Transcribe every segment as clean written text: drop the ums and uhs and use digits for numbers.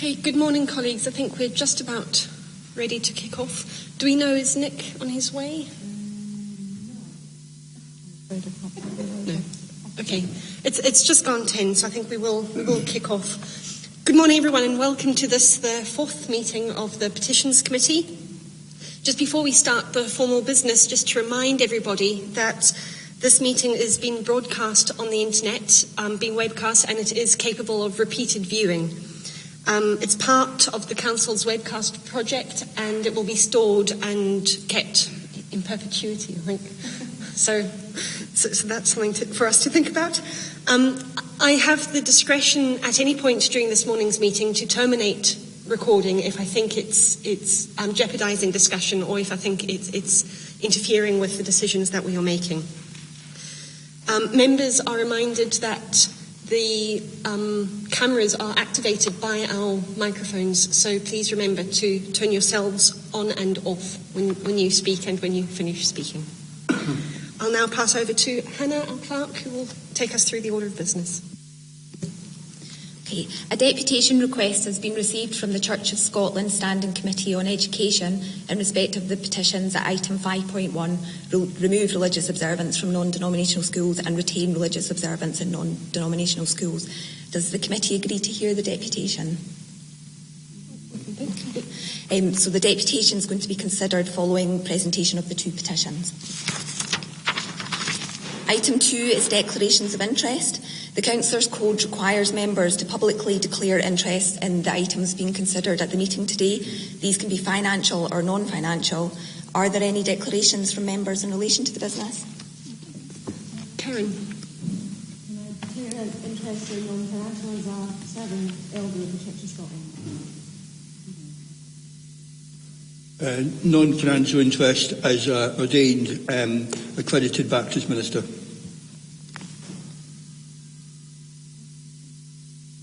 Okay, good morning, colleagues. I think we're just about ready to kick off. Do we know, is Nick on his way? No. Okay. It's just gone 10, so I think we will kick off. Good morning, everyone, and welcome to this, the fourth meeting of the Petitions Committee. Just before we start the formal business, just to remind everybody that this meeting is being broadcast on the internet, being webcast, and it is capable of repeated viewing. It's part of the Council's webcast project, and it will be stored and kept in perpetuity, I think. So that's something for us to think about. I have the discretion at any point during this morning's meeting to terminate recording if I think it's jeopardising discussion, or if I think it's interfering with the decisions that we are making. Members are reminded that the cameras are activated by our microphones, so please remember to turn yourselves on and off when you speak and when you finish speaking. I'll now pass over to Hannah, our clerk, who will take us through the order of business. Okay. A deputation request has been received from the Church of Scotland Standing Committee on Education in respect of the petitions at item 5.1, remove religious observance from non-denominational schools and retain religious observance in non-denominational schools. Does the committee agree to hear the deputation? So the deputation is going to be considered following presentation of the two petitions. Item 2 is declarations of interest. The Councillors' Code requires members to publicly declare interest in the items being considered at the meeting today. These can be financial or non-financial. Are there any declarations from members in relation to the business? Karen. Declare interest in non-financial as a serving elder of the Church of Scotland. Non-financial interest as ordained accredited Baptist minister.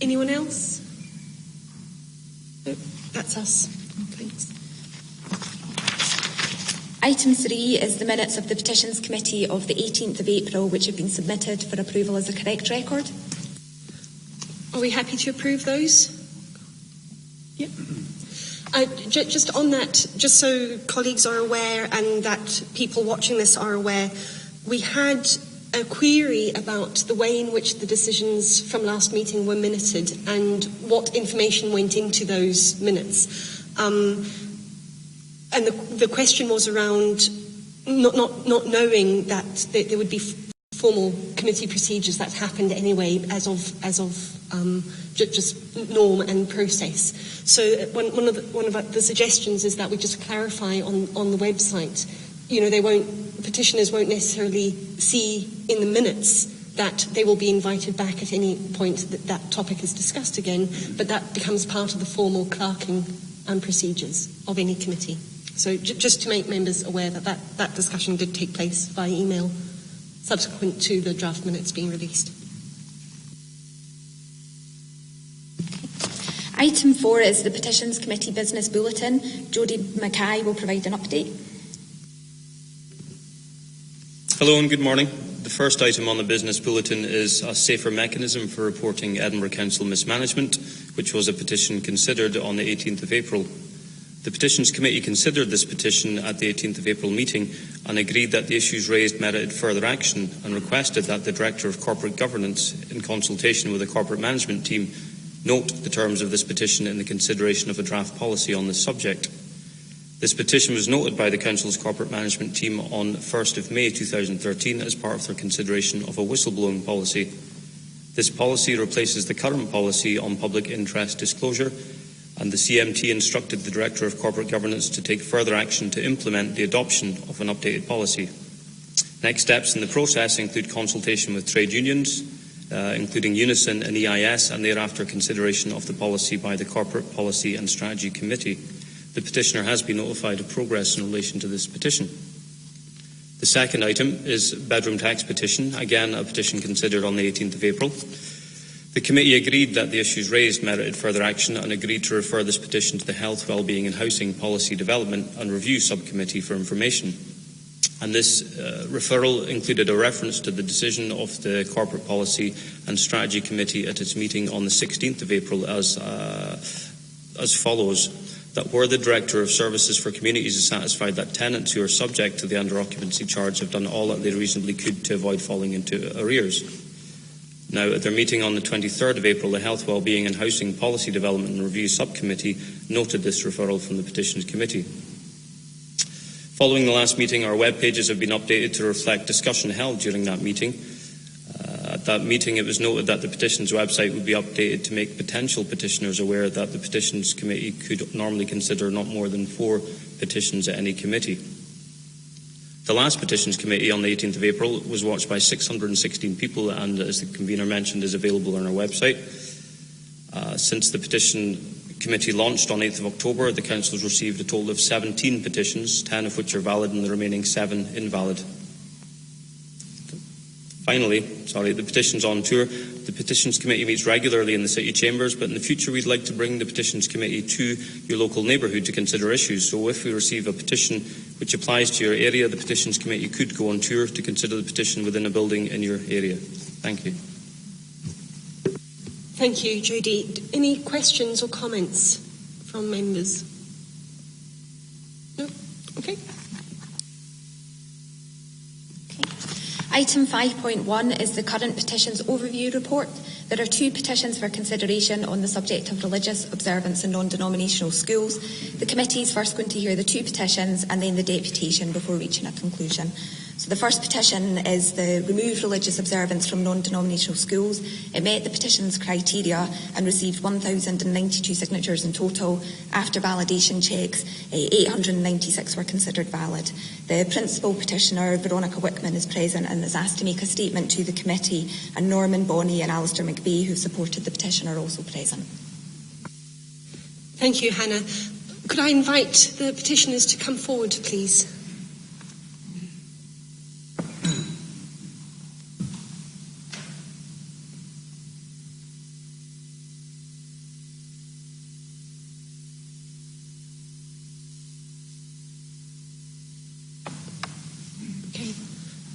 Anyone else? Oh, that's us. Thanks. Item 3 is the minutes of the Petitions Committee of the 18th of April, which have been submitted for approval as a correct record. Are we happy to approve those? Yep. Just on that, just so colleagues are aware and that people watching this are aware, we had a query about the way in which the decisions from last meeting were minuted and what information went into those minutes. And the question was around not knowing that there would be formal committee procedures that happened anyway as of just norm and process. So one of the suggestions is that we just clarify on the website. You know, petitioners won't necessarily see in the minutes that they will be invited back at any point that topic is discussed again, but that becomes part of the formal clerking and procedures of any committee. So just to make members aware that discussion did take place via email subsequent to the draft minutes being released. Item 4 is the Petitions Committee Business Bulletin. Jodie Mackay will provide an update. Hello and good morning. The first item on the business bulletin is a safer mechanism for reporting Edinburgh Council mismanagement, which was a petition considered on the 18th of April. The Petitions Committee considered this petition at the 18th of April meeting and agreed that the issues raised merited further action and requested that the Director of Corporate Governance, in consultation with the corporate management team, note the terms of this petition in the consideration of a draft policy on this subject. This petition was noted by the Council's corporate management team on 1st of May 2013 as part of their consideration of a whistleblowing policy. This policy replaces the current policy on public interest disclosure, and the CMT instructed the Director of Corporate Governance to take further action to implement the adoption of an updated policy. Next steps in the process include consultation with trade unions, including Unison and EIS, and thereafter consideration of the policy by the Corporate Policy and Strategy Committee. The petitioner has been notified of progress in relation to this petition. The second item is bedroom tax petition, again a petition considered on the 18th of April. The committee agreed that the issues raised merited further action and agreed to refer this petition to the Health, Wellbeing and Housing Policy Development and Review Subcommittee for information. And this referral included a reference to the decision of the Corporate Policy and Strategy Committee at its meeting on the 16th of April as as follows: that where the Director of Services for Communities is satisfied that tenants who are subject to the under-occupancy charge have done all that they reasonably could to avoid falling into arrears. Now, at their meeting on the 23rd of April, the Health, Wellbeing and Housing Policy Development and Review Subcommittee noted this referral from the Petitions Committee. Following the last meeting, our web pages have been updated to reflect discussion held during that meeting. At that meeting, it was noted that the Petitions website would be updated to make potential petitioners aware that the Petitions Committee could normally consider not more than 4 petitions at any committee. The last Petitions Committee on the 18th of April was watched by 616 people and, as the convener mentioned, is available on our website. Since the Petition Committee launched on 8th of October, the Council has received a total of 17 petitions, 10 of which are valid and the remaining 7 invalid. Finally, the petitions on tour. The Petitions Committee meets regularly in the City Chambers, but in the future we'd like to bring the Petitions Committee to your local neighbourhood to consider issues. So if we receive a petition which applies to your area, the Petitions Committee could go on tour to consider the petition within a building in your area. Thank you. Thank you, Jodie. Any questions or comments from members? No? Okay. Item 5.1 is the current petitions overview report. There are 2 petitions for consideration on the subject of religious observance in non-denominational schools. The committee is first going to hear the 2 petitions and then the deputation before reaching a conclusion. So the first petition is the remove religious observance from non-denominational schools. It met the petition's criteria and received 1,092 signatures in total. After validation checks, 896 were considered valid. The principal petitioner, Veronica Wikman, is present and has asked to make a statement to the committee, and Norman Bonney and Alistair McVeigh, who supported the petition, are also present. Thank you, Hannah. Could I invite the petitioners to come forward, please?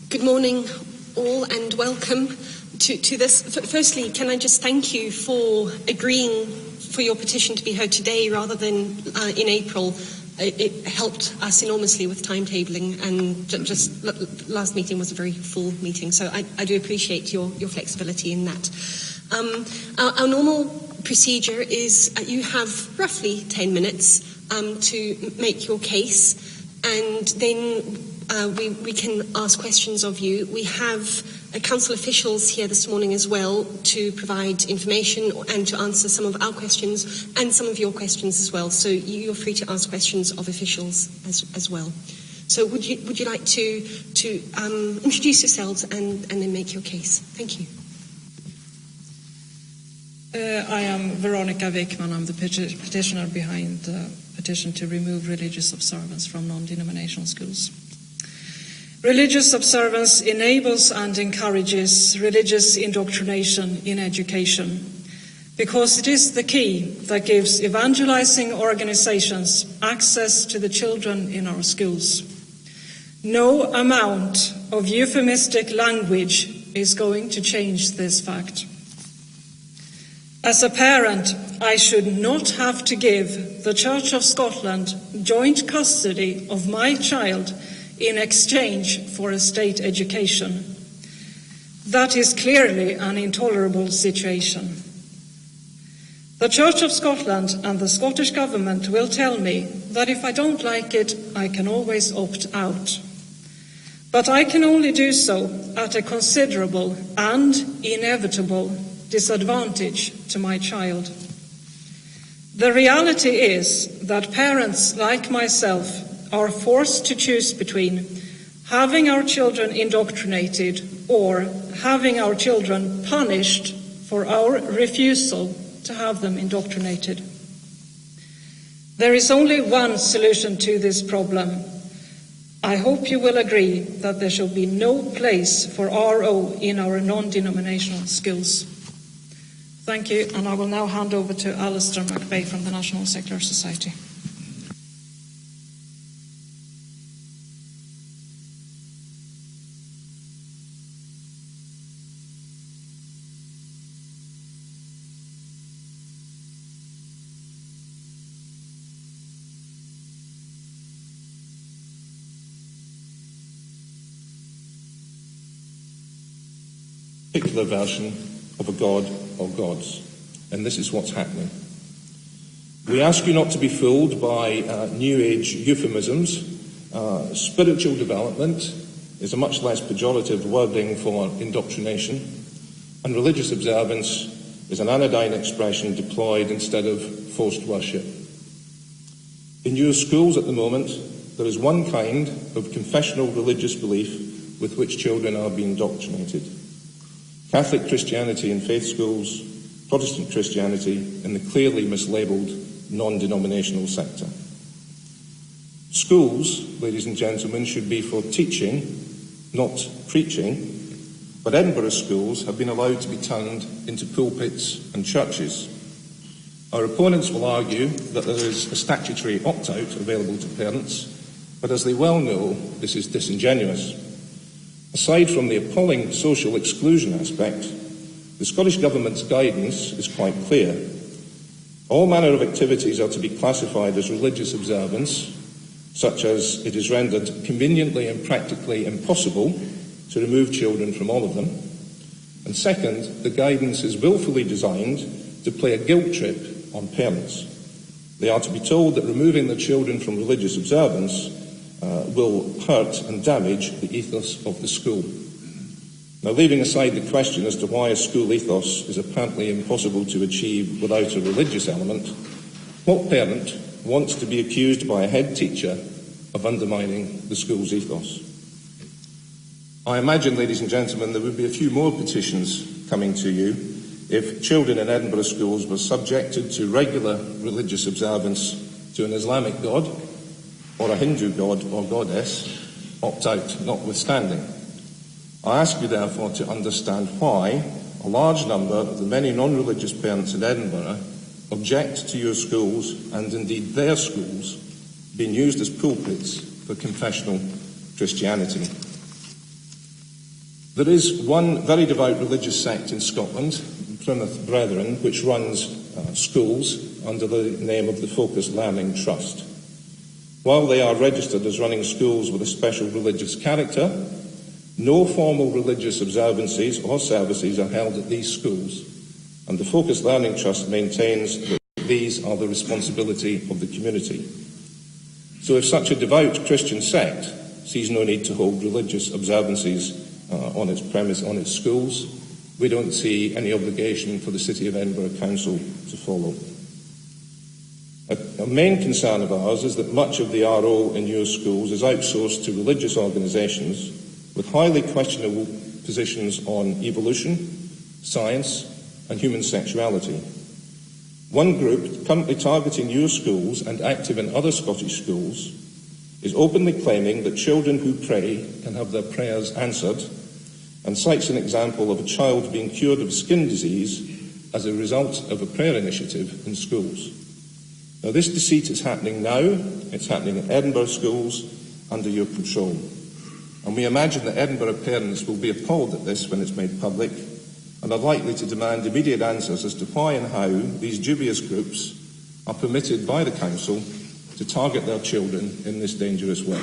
Good morning, all, and welcome to this. Firstly, can I just thank you for agreeing for your petition to be heard today rather than in April. It helped us enormously with timetabling, and just last meeting was a very full meeting, so I do appreciate your flexibility in that. Our normal procedure is you have roughly 10 minutes to make your case, and then we can ask questions of you. We have council officials here this morning as well to provide information and to answer some of our questions and some of your questions as well. So you're free to ask questions of officials as well. So would you like to introduce yourselves and then make your case? Thank you. I am Veronica Wikman. I'm the petitioner behind the petition to remove religious observance from non-denominational schools. Religious observance enables and encourages religious indoctrination in education because it is the key that gives evangelizing organizations access to the children in our schools. No amount of euphemistic language is going to change this fact. As a parent, I should not have to give the Church of Scotland joint custody of my child in exchange for a state education. That is clearly an intolerable situation. The Church of Scotland and the Scottish Government will tell me that if I don't like it, I can always opt out. But I can only do so at a considerable and inevitable disadvantage to my child. The reality is that parents like myself are forced to choose between having our children indoctrinated or having our children punished for our refusal to have them indoctrinated. There is only one solution to this problem. I hope you will agree that there shall be no place for RO in our non-denominational schools. Thank you, and I will now hand over to Alistair McVeigh from the National Secular Society. particular version of a god or gods. And this is what's happening. We ask you not to be fooled by New Age euphemisms. Spiritual development is a much less pejorative wording for indoctrination, and religious observance is an anodyne expression deployed instead of forced worship. In your schools at the moment, there is one kind of confessional religious belief with which children are being indoctrinated. Catholic Christianity in faith schools, Protestant Christianity in the clearly mislabelled non-denominational sector. Schools, ladies and gentlemen, should be for teaching, not preaching, but Edinburgh schools have been allowed to be turned into pulpits and churches. Our opponents will argue that there is a statutory opt-out available to parents, but as they well know, this is disingenuous. Aside from the appalling social exclusion aspect, the Scottish Government's guidance is quite clear. All manner of activities are to be classified as religious observance, such as it is rendered conveniently and practically impossible to remove children from all of them. And second, the guidance is willfully designed to play a guilt trip on parents. They are to be told that removing their children from religious observance will hurt and damage the ethos of the school. Now, leaving aside the question as to why a school ethos is apparently impossible to achieve without a religious element, what parent wants to be accused by a head teacher of undermining the school's ethos? I imagine, ladies and gentlemen, there would be a few more petitions coming to you if children in Edinburgh schools were subjected to regular religious observance to an Islamic god or a Hindu god or goddess, opt-out notwithstanding. I ask you, therefore, to understand why a large number of the many non-religious parents in Edinburgh object to your schools, and indeed their schools, being used as pulpits for confessional Christianity. There is one very devout religious sect in Scotland, Plymouth Brethren, which runs schools under the name of the Focused Learning Trust. While they are registered as running schools with a special religious character, no formal religious observances or services are held at these schools, and the Focused Learning Trust maintains that these are the responsibility of the community. So if such a devout Christian sect sees no need to hold religious observances on its premise, on its schools, we don't see any obligation for the City of Edinburgh Council to follow. A main concern of ours is that much of the RO in your schools is outsourced to religious organisations with highly questionable positions on evolution, science and human sexuality. One group currently targeting your schools and active in other Scottish schools is openly claiming that children who pray can have their prayers answered, and cites an example of a child being cured of skin disease as a result of a prayer initiative in schools. Now, this deceit is happening now. It's happening in Edinburgh schools under your control. And we imagine that Edinburgh parents will be appalled at this when it's made public, and are likely to demand immediate answers as to why and how these dubious groups are permitted by the Council to target their children in this dangerous way.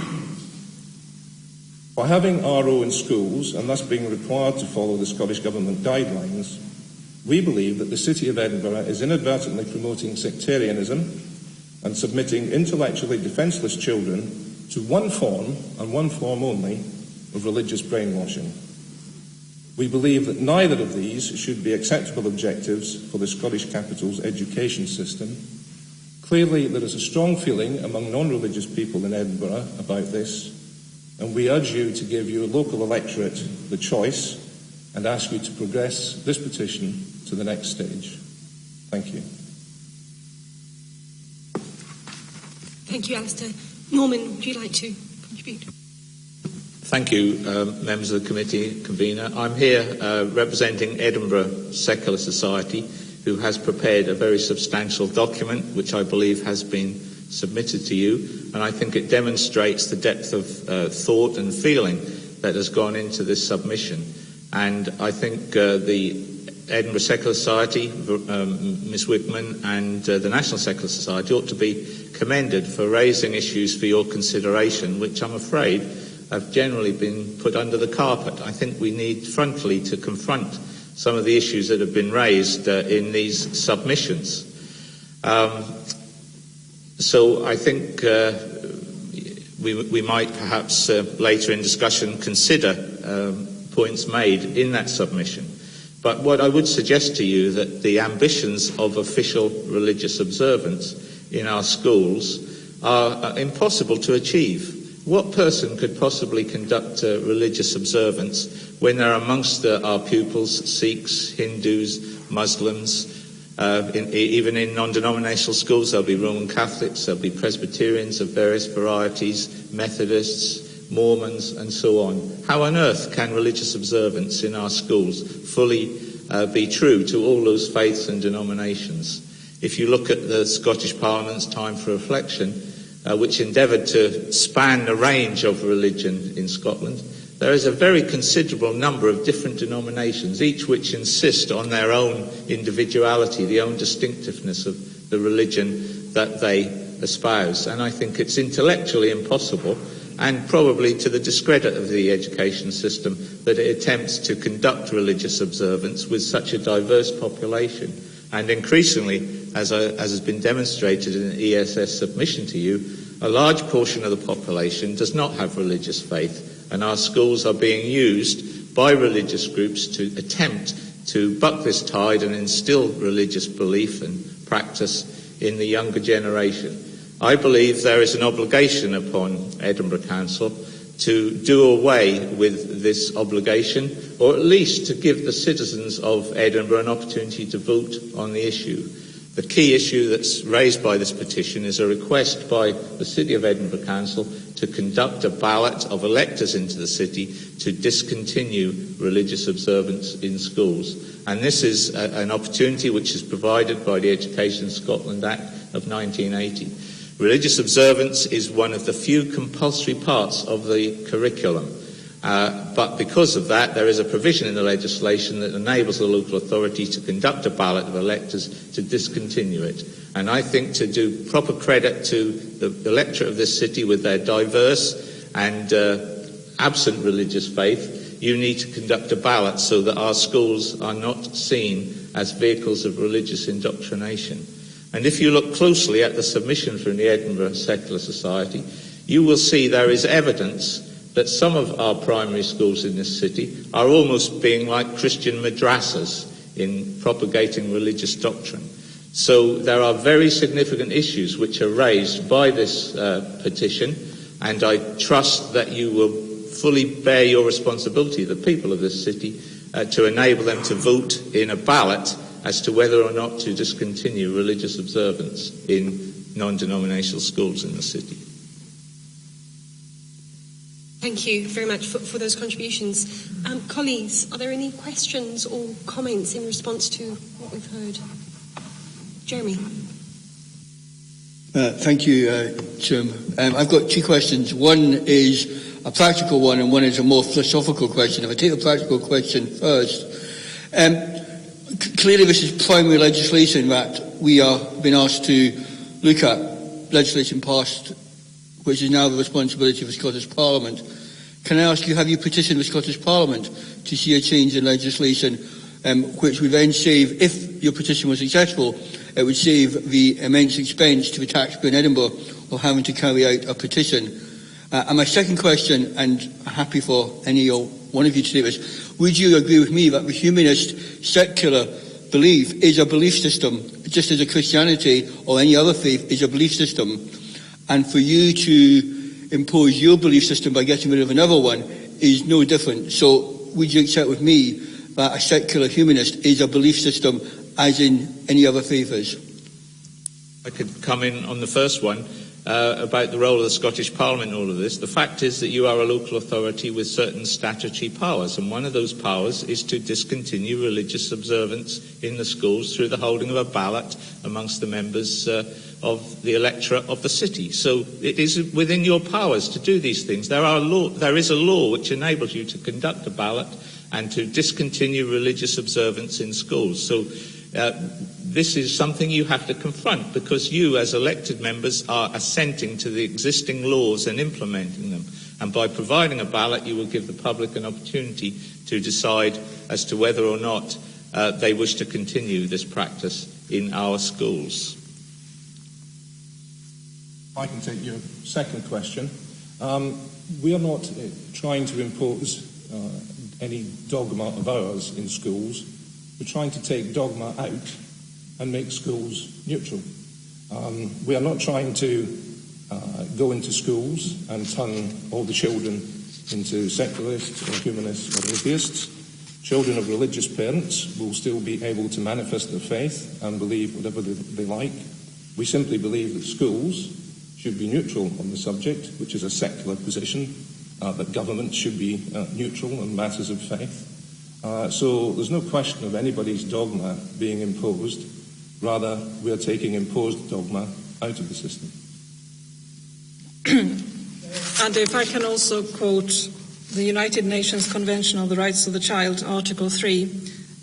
By having RO in schools, and thus being required to follow the Scottish Government guidelines, we believe that the City of Edinburgh is inadvertently promoting sectarianism and submitting intellectually defenceless children to one form, and one form only, of religious brainwashing. We believe that neither of these should be acceptable objectives for the Scottish capital's education system. Clearly, there is a strong feeling among non-religious people in Edinburgh about this, and we urge you to give your local electorate the choice and ask you to progress this petition to the next stage. Thank you. Thank you, Alistair. Norman, would you like to contribute? Thank you, members of the committee, convener. I'm here representing Edinburgh Secular Society, who has prepared a very substantial document, which I believe has been submitted to you, and I think it demonstrates the depth of thought and feeling that has gone into this submission. And I think the Edinburgh Secular Society, Ms Wikman, and the National Secular Society ought to be commended for raising issues for your consideration, which I'm afraid have generally been put under the carpet. I think we need frontally to confront some of the issues that have been raised in these submissions. So I think we might perhaps later in discussion consider points made in that submission. But what I would suggest to you that the ambitions of official religious observance in our schools are impossible to achieve. What person could possibly conduct religious observance when there are amongst our pupils Sikhs, Hindus, Muslims? Even in non-denominational schools, there'll be Roman Catholics, there'll be Presbyterians of various varieties, Methodists, Mormons, and so on. How on earth can religious observance in our schools fully be true to all those faiths and denominations? If you look at the Scottish Parliament's Time for Reflection, which endeavoured to span the range of religion in Scotland, there is a very considerable number of different denominations, each which insist on their own individuality, the own distinctiveness of the religion that they espouse. And I think it's intellectually impossible, and probably to the discredit of the education system, that it attempts to conduct religious observance with such a diverse population. And increasingly, as has been demonstrated in the ESS submission to you, a large portion of the population does not have religious faith, and our schools are being used by religious groups to attempt to buck this tide and instill religious belief and practice in the younger generation. I believe there is an obligation upon Edinburgh Council to do away with this obligation, or at least to give the citizens of Edinburgh an opportunity to vote on the issue. The key issue that's raised by this petition is a request by the City of Edinburgh Council to conduct a ballot of electors into the city to discontinue religious observance in schools. And this is an opportunity which is provided by the Education Scotland Act of 1980. Religious observance is one of the few compulsory parts of the curriculum. But because of that, there is a provision in the legislation that enables the local authority to conduct a ballot of electors to discontinue it. And I think to do proper credit to the electorate of this city with their diverse and absent religious faith, you need to conduct a ballot so that our schools are not seen as vehicles of religious indoctrination. And if you look closely at the submission from the Edinburgh Secular Society, you will see there is evidence that some of our primary schools in this city are almost being like Christian madrasas in propagating religious doctrine. So there are very significant issues which are raised by this petition, and I trust that you will fully bear your responsibility, the people of this city, to enable them to vote in a ballot as to whether or not to discontinue religious observance in non-denominational schools in the city. Thank you very much for those contributions. Colleagues, are there any questions or comments in response to what we've heard? Jeremy. Thank you, Chairman. I've got two questions. One is a practical one and one is a more philosophical question. If I take the practical question first, clearly this is primary legislation that we are being asked to look at, legislation passed which is now the responsibility of the Scottish Parliament. Can I ask you, have you petitioned the Scottish Parliament to see a change in legislation which would then save, if your petition was successful, it would save the immense expense to the taxpayer in Edinburgh of having to carry out a petition? And my second question, and I'm happy for any or one of you to take this, would you agree with me that the humanist secular belief is a belief system, just as a Christianity or any other faith is a belief system? And for you to impose your belief system by getting rid of another one is no different. So would you accept with me that a secular humanist is a belief system as in any other faith is? I could come in on the first one about the role of the Scottish Parliament in all of this. The fact is that you are a local authority with certain statutory powers, and one of those powers is to discontinue religious observance in the schools through the holding of a ballot amongst the members of the electorate of the city. So it is within your powers to do these things. There is a law which enables you to conduct a ballot and to discontinue religious observance in schools. So this is something you have to confront, because you, as elected members, are assenting to the existing laws and implementing them. And by providing a ballot, you will give the public an opportunity to decide as to whether or not they wish to continue this practice in our schools. I can take your second question. We are not trying to impose any dogma of ours in schools. We're trying to take dogma out and make schools neutral. We are not trying to go into schools and turn all the children into secularists or humanists or atheists. Children of religious parents will still be able to manifest their faith and believe whatever they like. We simply believe that schools should be neutral on the subject, which is a secular position, that government should be neutral on matters of faith. So there's no question of anybody's dogma being imposed. Rather, we are taking imposed dogma out of the system. And if I can also quote the United Nations Convention on the Rights of the Child, Article 3,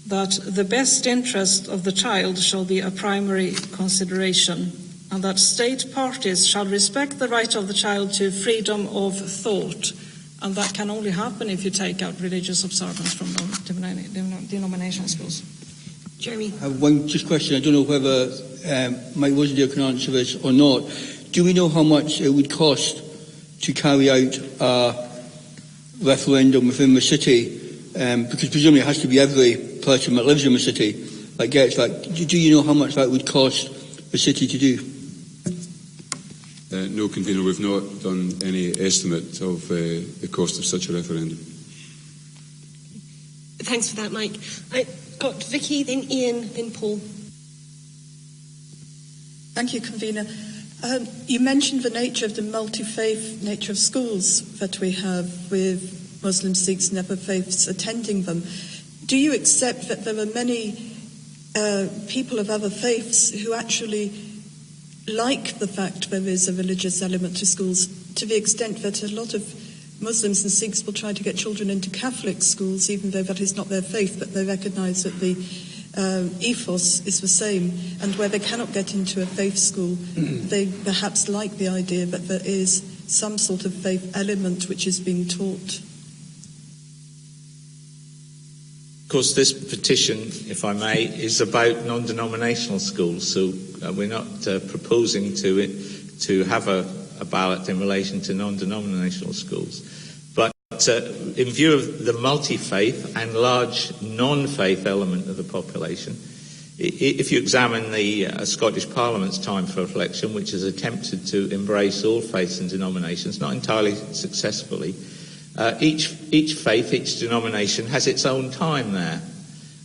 that the best interest of the child shall be a primary consideration, and that state parties shall respect the right of the child to freedom of thought. And that can only happen if you take out religious observance from denomination schools. Jeremy? I have one just question. I don't know whether Mike Wosendale can answer this or not. Do we know how much it would cost to carry out a referendum within the city? Because presumably it has to be every person that lives in the city that gets that. Do you know how much that would cost the city to do? No, Convener, we've not done any estimate of the cost of such a referendum. Thanks for that, Mike. I got Vicky, then Ian, then Paul. Thank you, Convener. You mentioned the nature of the multi-faith nature of schools that we have, with Muslims, Sikhs and other faiths attending them. Do you accept that there are many people of other faiths who actually like the fact there is a religious element to schools, to the extent that a lot of Muslims and Sikhs will try to get children into Catholic schools, even though that is not their faith, but they recognise that the ethos is the same, and where they cannot get into a faith school, they perhaps like the idea that there is some sort of faith element which is being taught? Of course, this petition, if I may, is about non-denominational schools, so we're not proposing to have a ballot in relation to non-denominational schools. But in view of the multi-faith and large non-faith element of the population, if you examine the Scottish Parliament's time for reflection, which has attempted to embrace all faiths and denominations, not entirely successfully, each faith, each denomination has its own time there.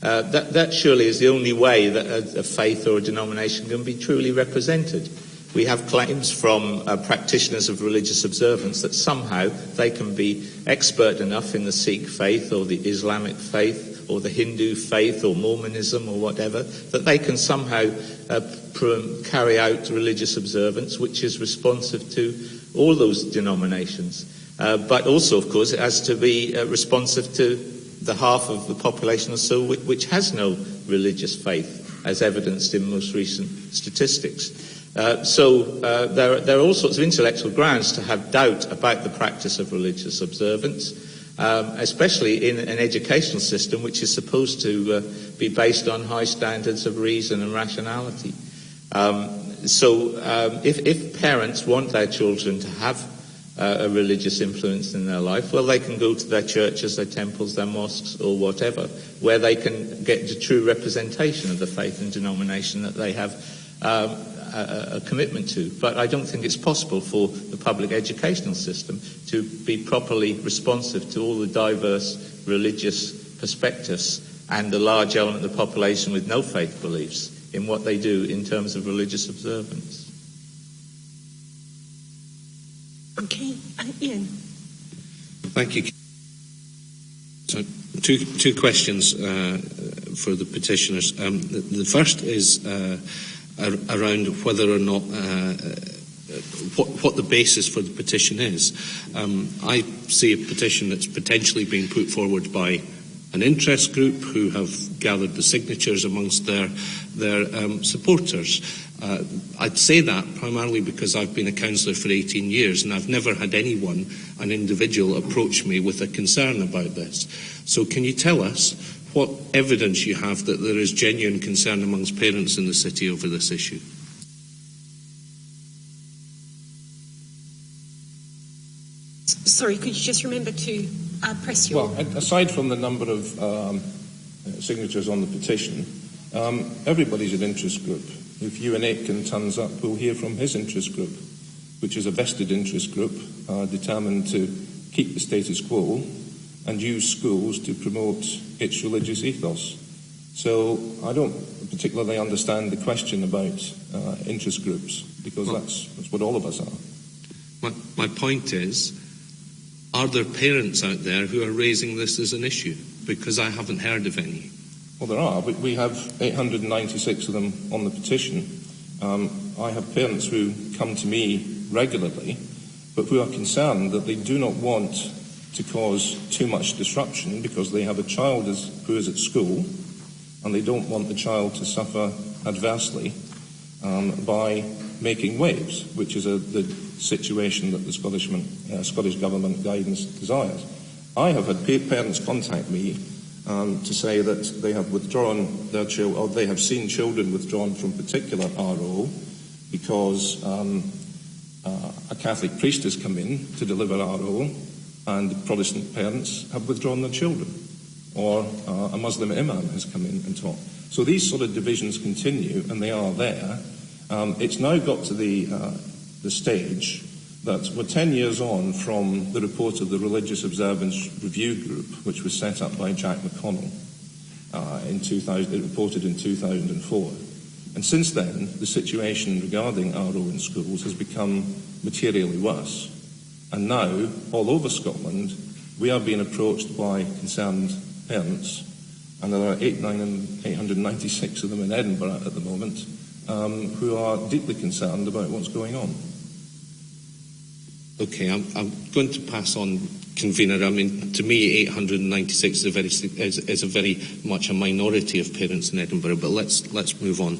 That surely is the only way that a faith or a denomination can be truly represented. We have claims from practitioners of religious observance that somehow they can be expert enough in the Sikh faith or the Islamic faith or the Hindu faith or Mormonism or whatever, that they can somehow carry out religious observance which is responsive to all those denominations. But also, of course, it has to be responsive to the half of the population or so which has no religious faith, as evidenced in most recent statistics. So there are all sorts of intellectual grounds to have doubt about the practice of religious observance, especially in an educational system which is supposed to be based on high standards of reason and rationality. If parents want their children to have a religious influence in their life, well, they can go to their churches, their temples, their mosques, or whatever, where they can get the true representation of the faith and denomination that they have a commitment to. But I don't think it's possible for the public educational system to be properly responsive to all the diverse religious perspectives and the large element of the population with no faith beliefs in what they do in terms of religious observance. Okay, Ian. Thank you. So, two questions for the petitioners. The first is around whether or not what the basis for the petition is. I see a petition that's potentially being put forward by an interest group who have gathered the signatures amongst their supporters. I'd say that primarily because I've been a councillor for 18 years and I've never had anyone, an individual, approach me with a concern about this. So can you tell us what evidence you have that there is genuine concern amongst parents in the city over this issue? Sorry, could you just remember to press your... Well, aside from the number of signatures on the petition, everybody's an interest group. If Ewan Aitken turns up, we'll hear from his interest group, which is a vested interest group determined to keep the status quo and use schools to promote its religious ethos. So I don't particularly understand the question about interest groups, because that's what all of us are. My point is, are there parents out there who are raising this as an issue? Because I haven't heard of any. Well, there are. We have 896 of them on the petition. I have parents who come to me regularly, but who are concerned that they do not want to cause too much disruption because they have a child who is at school, and they don't want the child to suffer adversely by making waves, which is the situation that the Scottish Government guidance desires. I have had parents contact me to say that they have withdrawn their children, or they have seen children withdrawn from particular RO because a Catholic priest has come in to deliver RO and the Protestant parents have withdrawn their children, or a Muslim imam has come in and taught. So these sort of divisions continue, and they are there. It's now got to the stage that we're 10 years on from the report of the Religious Observance Review Group, which was set up by Jack McConnell in 2000. It reported in 2004. And since then, the situation regarding RO in schools has become materially worse. And now, all over Scotland, we are being approached by concerned parents, and there are 896 of them in Edinburgh at the moment, who are deeply concerned about what's going on. Okay, I'm going to pass on, Convener. I mean, to me, 896 is a very much a minority of parents in Edinburgh, but let's move on.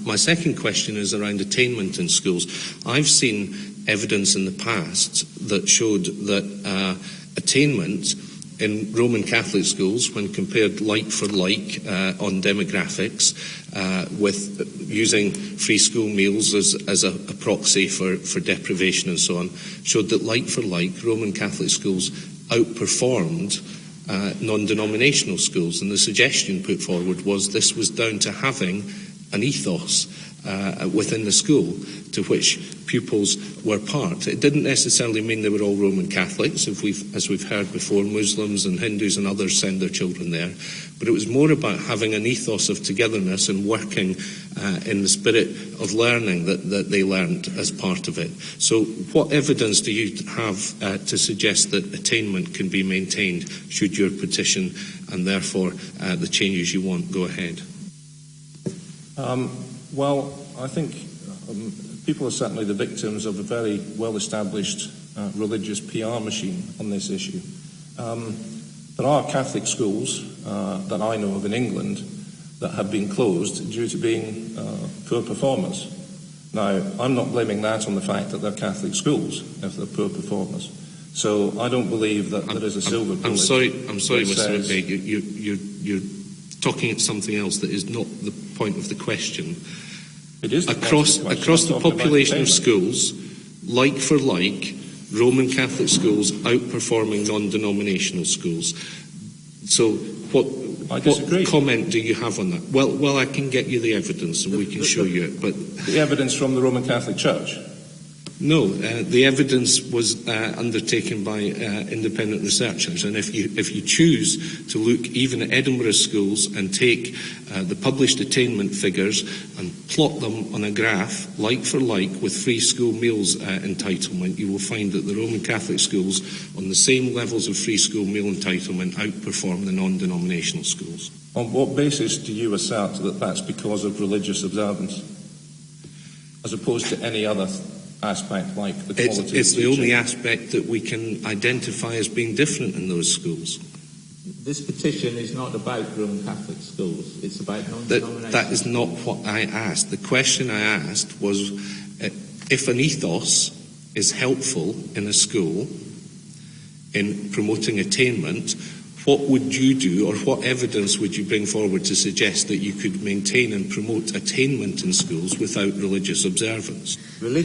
My second question is around attainment in schools. I've seen evidence in the past that showed that attainment in Roman Catholic schools, when compared like for like on demographics, with using free school meals as a proxy for deprivation and so on, showed that like for like Roman Catholic schools outperformed non-denominational schools. And the suggestion put forward was this was down to having an ethos within the school to which pupils were part. It didn't necessarily mean they were all Roman Catholics, as we've heard before. Muslims and Hindus and others send their children there, but it was more about having an ethos of togetherness and working in the spirit of learning that they learned as part of it. So what evidence do you have to suggest that attainment can be maintained should your petition and therefore the changes you want go ahead? Well, I think people are certainly the victims of a very well-established religious PR machine on this issue. There are Catholic schools that I know of in England that have been closed due to being poor performers. Now, I'm not blaming that on the fact that they're Catholic schools if they're poor performers. So I don't believe that there is a silver bullet. I'm sorry, Mr. McVeigh. You're talking at something else that is not the point of the question. It is across the population of schools, like for like, Roman Catholic schools outperforming non-denominational schools. So what comment do you have on that? Well, I can get you the evidence and we can show you it. But the evidence from the Roman Catholic Church? No, the evidence was undertaken by independent researchers, and if you choose to look even at Edinburgh schools and take the published attainment figures and plot them on a graph, like for like, with free school meals entitlement, you will find that the Roman Catholic schools, on the same levels of free school meal entitlement, outperform the non-denominational schools. On what basis do you assert that that's because of religious observance, as opposed to any other aspect like the quality it's of the teaching? only aspect that we can identify as being different in those schools. This petition is not about Roman Catholic schools. It's about non-denominational. That is not what I asked. The question I asked was if an ethos is helpful in a school in promoting attainment, what would you do, or what evidence would you bring forward to suggest that you could maintain and promote attainment in schools without religious observance? There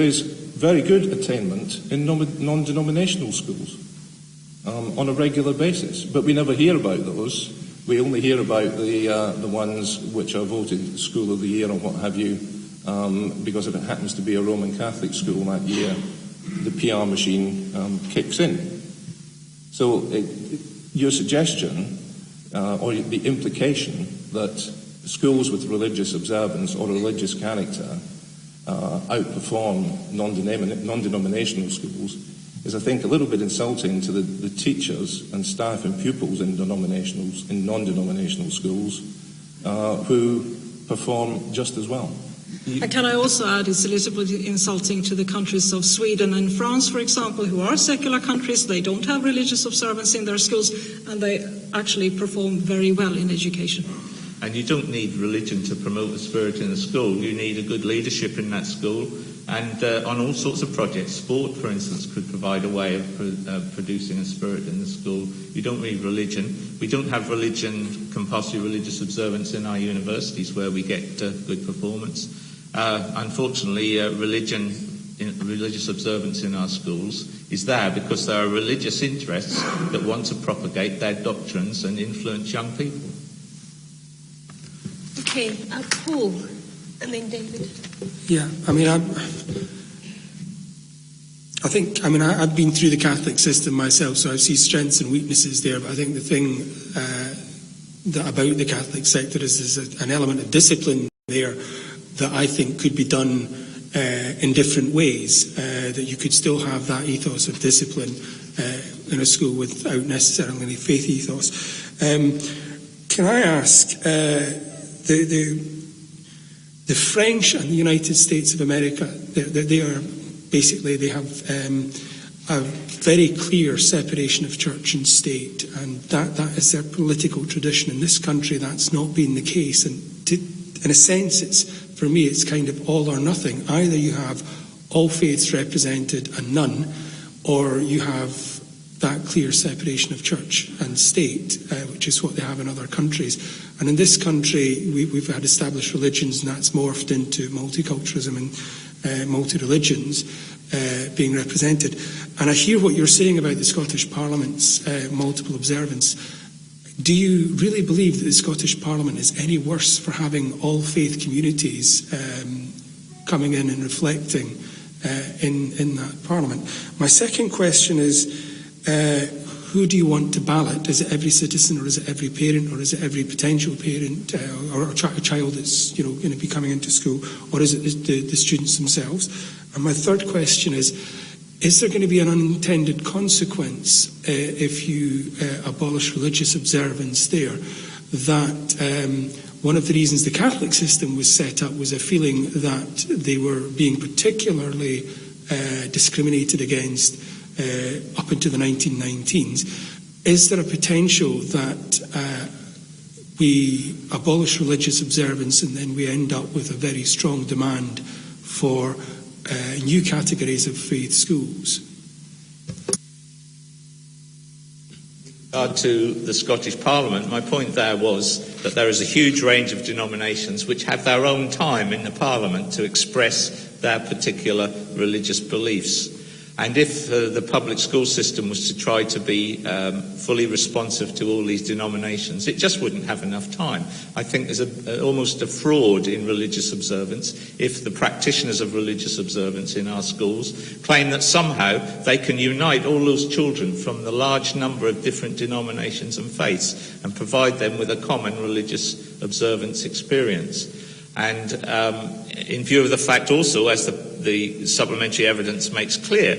is very good attainment in non-denominational schools on a regular basis, but we never hear about those. We only hear about the ones which are voted School of the Year or what have you, because if it happens to be a Roman Catholic school that year, the PR machine kicks in. So your suggestion, or the implication that schools with religious observance or religious character outperform non-denominational schools is, I think, a little bit insulting to the teachers and staff and pupils in non-denominational schools who perform just as well. And can I also add, it's a little bit insulting to the countries of Sweden and France, for example, who are secular countries. They don't have religious observance in their schools, and they actually perform very well in education. And you don't need religion to promote the spirit in the school. You need a good leadership in that school. And on all sorts of projects, sport, for instance, could provide a way of producing a spirit in the school. You don't need religion. We don't have compulsory religious observance in our universities where we get good performance. Unfortunately, religious observance in our schools is there because there are religious interests that want to propagate their doctrines and influence young people. Okay, Paul, and then David. Yeah, I've been through the Catholic system myself, so I see strengths and weaknesses there, but I think the thing about the Catholic sector is there's an element of discipline there that I think could be done in different ways, that you could still have that ethos of discipline in a school without necessarily any faith ethos. Can I ask, the French and the United States of America, they have a very clear separation of church and state, and that is their political tradition. In this country, that's not been the case, and in a sense, for me, it's kind of all or nothing. Either you have all faiths represented and none, or you have that clear separation of church and state, which is what they have in other countries. And in this country, we've had established religions, and that's morphed into multiculturalism and multi-religions being represented. And I hear what you're saying about the Scottish Parliament's multiple observance. Do you really believe that the Scottish Parliament is any worse for having all faith communities coming in and reflecting in that Parliament? My second question is, who do you want to ballot? Is it every citizen, or is it every parent, or is it every potential parent or a child that's going to be coming into school, or is it the students themselves? And my third question is there going to be an unintended consequence if you abolish religious observance there, that one of the reasons the Catholic system was set up was a feeling that they were being particularly discriminated against up into the 1919s. Is there a potential that we abolish religious observance and then we end up with a very strong demand for new categories of faith schools? To the Scottish Parliament, my point there was that there is a huge range of denominations which have their own time in the Parliament to express their particular religious beliefs. And if the public school system was to try to be fully responsive to all these denominations, it just wouldn't have enough time. I think there's almost a fraud in religious observance if the practitioners of religious observance in our schools claim that somehow they can unite all those children from the large number of different denominations and faiths and provide them with a common religious observance experience. And in view of the fact also, as the supplementary evidence makes clear,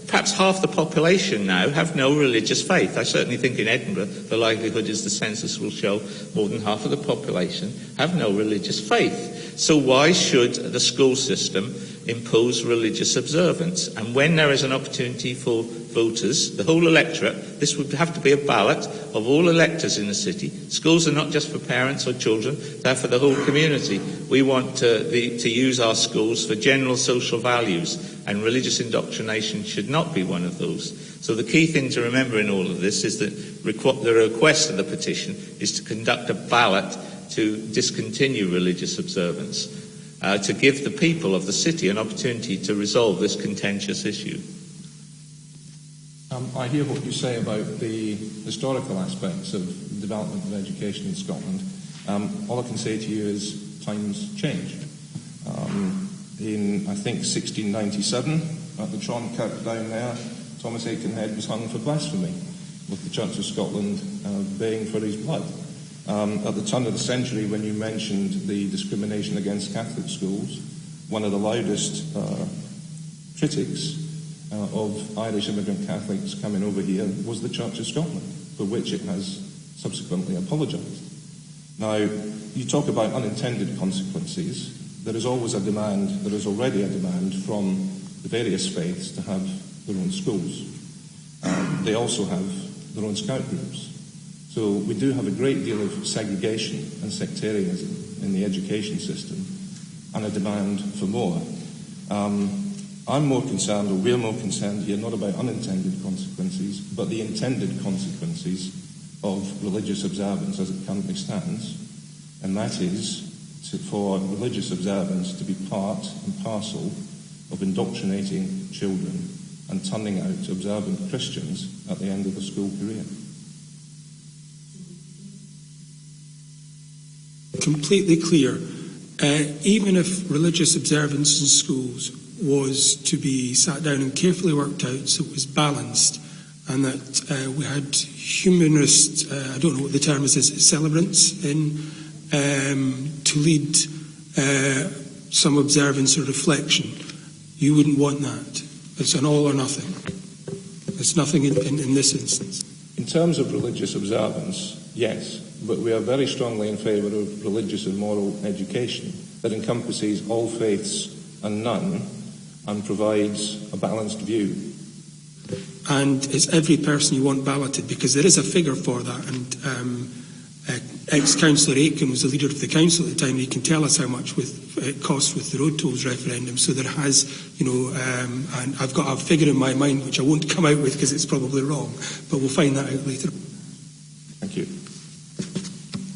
perhaps half the population now have no religious faith. I certainly think in Edinburgh the likelihood is the census will show more than half of the population have no religious faith. So why should the school system impose religious observance. And when there is an opportunity for voters, the whole electorate, this would have to be a ballot of all electors in the city. Schools are not just for parents or children, they're for the whole community. We want to use our schools for general social values, and religious indoctrination should not be one of those. So the key thing to remember in all of this is that the request of the petition is to conduct a ballot to discontinue religious observance, to give the people of the city an opportunity to resolve this contentious issue. I hear what you say about the historical aspects of the development of education in Scotland. All I can say to you is times change. In, I think, 1697, at the Tron Kirk down there, Thomas Aikenhead was hung for blasphemy, with the Church of Scotland baying for his blood. At the turn of the century, when you mentioned the discrimination against Catholic schools, one of the loudest critics of Irish immigrant Catholics coming over here was the Church of Scotland, for which it has subsequently apologised. Now, you talk about unintended consequences. There is always a demand, there is already a demand from the various faiths to have their own schools. They also have their own scout groups. So we do have a great deal of segregation and sectarianism in the education system and a demand for more. I'm more concerned, or we're more concerned here, not about unintended consequences, but the intended consequences of religious observance as it currently stands, and that is for religious observance to be part and parcel of indoctrinating children and turning out observant Christians at the end of the school career. Completely clear. Even if religious observance in schools was to be sat down and carefully worked out so it was balanced, and that we had humanist, I don't know what the term is celebrants in, to lead some observance or reflection, you wouldn't want that. It's an all or nothing. It's nothing in this instance. In terms of religious observance, yes, but we are very strongly in favour of religious and moral education that encompasses all faiths and none, and provides a balanced view. And it's every person you want balloted, because there is a figure for that. And ex-councillor Aitken was the leader of the council at the time. He can tell us how much it costs with the road tolls referendum. So there has, and I've got a figure in my mind which I won't come out with because it's probably wrong, but we'll find that out later. Thank you.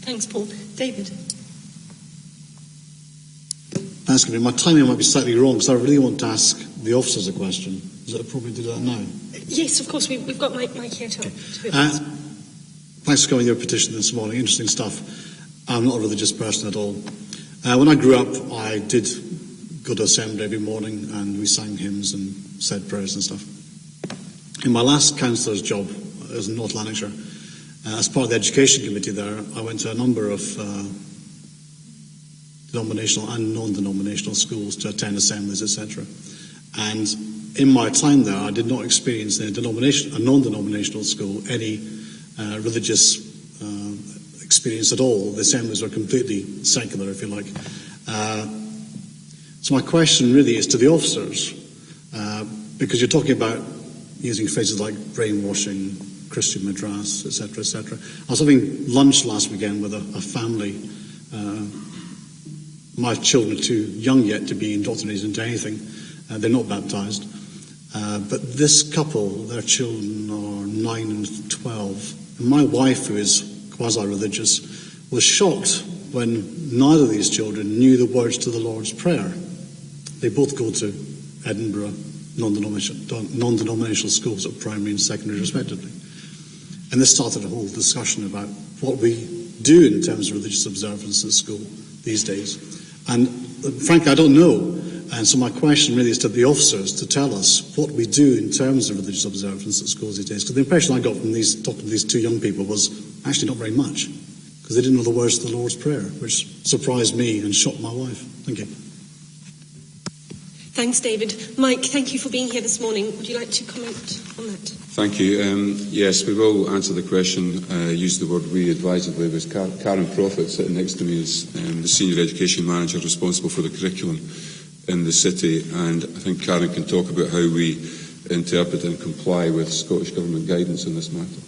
Thanks, Paul. David. Thanks, Gabby. My timing might be slightly wrong because I really want to ask the officers a question. Is it appropriate to do that now? Yes, of course. We've got Mike here to Thanks for coming with your petition this morning. Interesting stuff. I'm not a religious person at all. When I grew up, I did go to assembly every morning and we sang hymns and said prayers and stuff. In my last councillor's job, I was in North Lanarkshire, as part of the education committee there, I went to a number of denominational and non-denominational schools to attend assemblies, etc. And in my time there, I did not experience in a non-denominational school any religious experience at all. The assemblies were completely secular, if you like. So my question really is to the officers, because you're talking about using phrases like brainwashing, Christian madras, etc., etc. I was having lunch last weekend with a family. My children are too young yet to be indoctrinated into anything. They're not baptised. But this couple, their children are 9 and 12. And my wife, who is quasi-religious, was shocked when neither of these children knew the words to the Lord's Prayer. They both go to Edinburgh non-denominational schools at primary and secondary respectively. And this started a whole discussion about what we do in terms of religious observance at school these days. And frankly, I don't know. And so my question really is to the officers to tell us what we do in terms of religious observance at schools these days. Because the impression I got from talking to these two young people was actually not very much, because they didn't know the words to the Lord's Prayer, which surprised me and shocked my wife. Thank you. Thanks, David. Mike, thank you for being here this morning. Would you like to comment on that? Thank you. Yes, we will answer the question. Use the word we advisedly. With Karen Prophet sitting next to me is the Senior Education Manager responsible for the curriculum in the city, and I think Karen can talk about how we interpret and comply with Scottish Government guidance in this matter.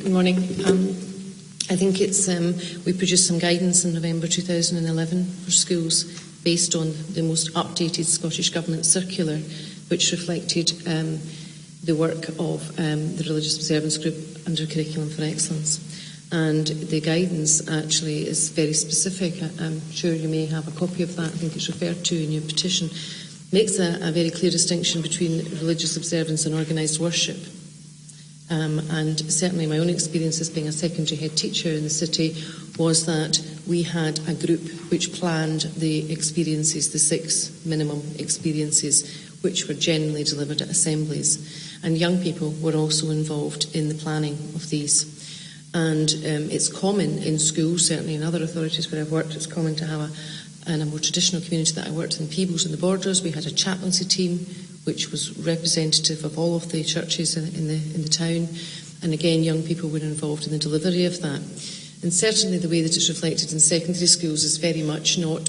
Good morning. I think we produced some guidance in November 2011 for schools based on the most updated Scottish Government circular, which reflected the work of the Religious Observance Group under Curriculum for Excellence. And the guidance actually is very specific. I'm sure you may have a copy of that. I think it's referred to in your petition. Makes a very clear distinction between religious observance and organised worship. And certainly my own experience as being a secondary head teacher in the city was that we had a group which planned the experiences, the 6 minimum experiences, which were generally delivered at assemblies. And young people were also involved in the planning of these. And it's common in schools, certainly in other authorities where I've worked, it's common to have in a more traditional community that I worked in Peebles and the Borders. We had a chaplaincy team which was representative of all of the churches in the town, and again young people were involved in the delivery of that. And certainly the way that it's reflected in secondary schools is very much not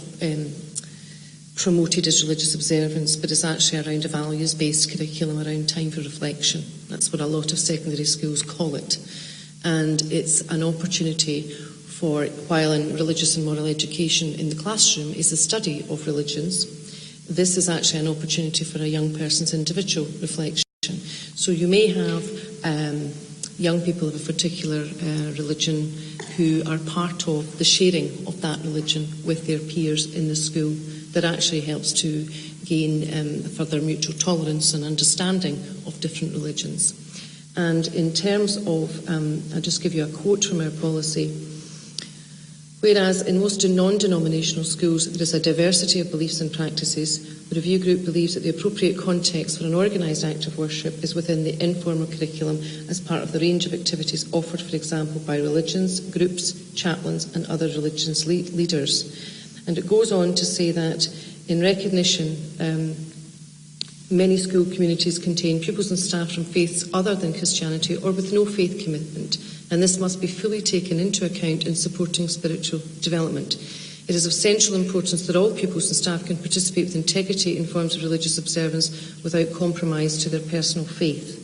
promoted as religious observance, but it's actually around a values-based curriculum, around time for reflection. That's what a lot of secondary schools call it. And it's an opportunity for, while in religious and moral education in the classroom is the study of religions, this is actually an opportunity for a young person's individual reflection. So you may have young people of a particular religion who are part of the sharing of that religion with their peers in the school that actually helps to gain further mutual tolerance and understanding of different religions. And in terms of, I'll just give you a quote from our policy. Whereas in most non-denominational schools there is a diversity of beliefs and practices, the review group believes that the appropriate context for an organised act of worship is within the informal curriculum as part of the range of activities offered, for example, by religions, groups, chaplains and other religious leaders. And it goes on to say that in recognition, many school communities contain pupils and staff from faiths other than Christianity or with no faith commitment, and this must be fully taken into account in supporting spiritual development. It is of central importance that all pupils and staff can participate with integrity in forms of religious observance without compromise to their personal faith.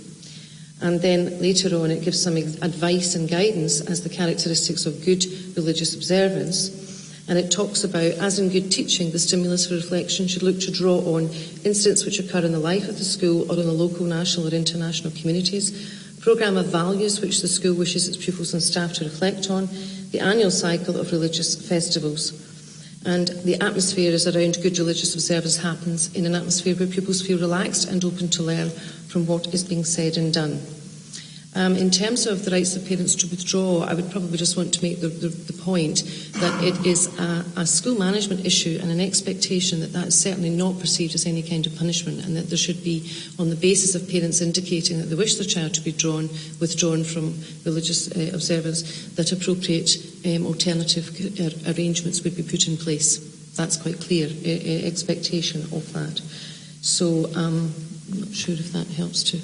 And then later on it gives some advice and guidance as the characteristics of good religious observance. And it talks about, as in good teaching, the stimulus for reflection should look to draw on incidents which occur in the life of the school or in the local, national or international communities, programme of values which the school wishes its pupils and staff to reflect on, the annual cycle of religious festivals. And the atmosphere is around good religious observance happens in an atmosphere where pupils feel relaxed and open to learn from what is being said and done. In terms of the rights of parents to withdraw, I would probably just want to make the point that it is a school management issue and an expectation that that is certainly not perceived as any kind of punishment, and that there should be, on the basis of parents indicating that they wish their child to be withdrawn from religious observance, that appropriate alternative arrangements would be put in place. That's quite clear expectation of that. So I'm not sure if that helps too.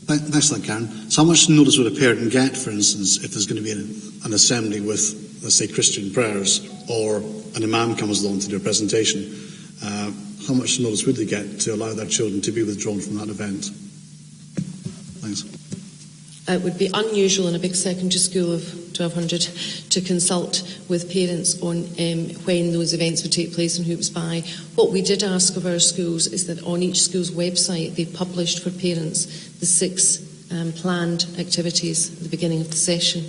Thanks for that, Karen. So how much notice would a parent get, for instance, if there's going to be an assembly with, let's say, Christian prayers, or an imam comes along to do a presentation? How much notice would they get to allow their children to be withdrawn from that event? Thanks. It would be unusual in a big secondary school of 1,200 to consult with parents on when those events would take place and who it was by. What we did ask of our schools is that on each school's website they published for parents the 6 planned activities at the beginning of the session,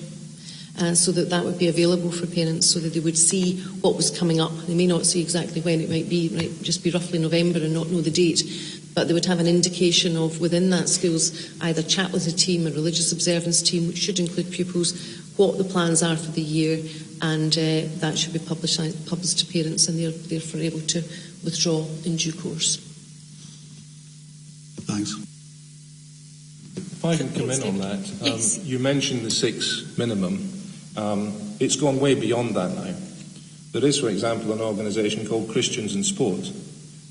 so that would be available for parents, so that they would see what was coming up. They may not see exactly when it might be, it might just be roughly November and not know the date, but they would have an indication of, within that school's either chaplaincy team or religious observance team, which should include pupils, what the plans are for the year, and that should be published to parents, and they're therefore able to withdraw in due course. Thanks. If I can come in on that, Yes. You mentioned the 6 minimum. It's gone way beyond that now. There is, for example, an organisation called Christians in Sport,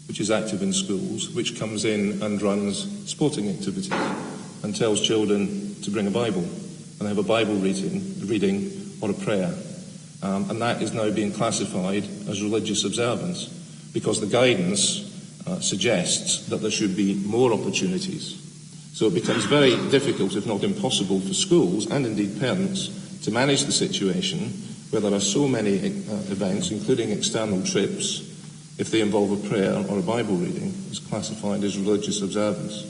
which is active in schools, which comes in and runs sporting activities and tells children to bring a Bible and have a Bible reading or a prayer. and that is now being classified as religious observance because the guidance suggests that there should be more opportunities. So it becomes very difficult, if not impossible, for schools and indeed parents to manage the situation where there are so many events, including external trips, if they involve a prayer or a Bible reading, is classified as religious observance.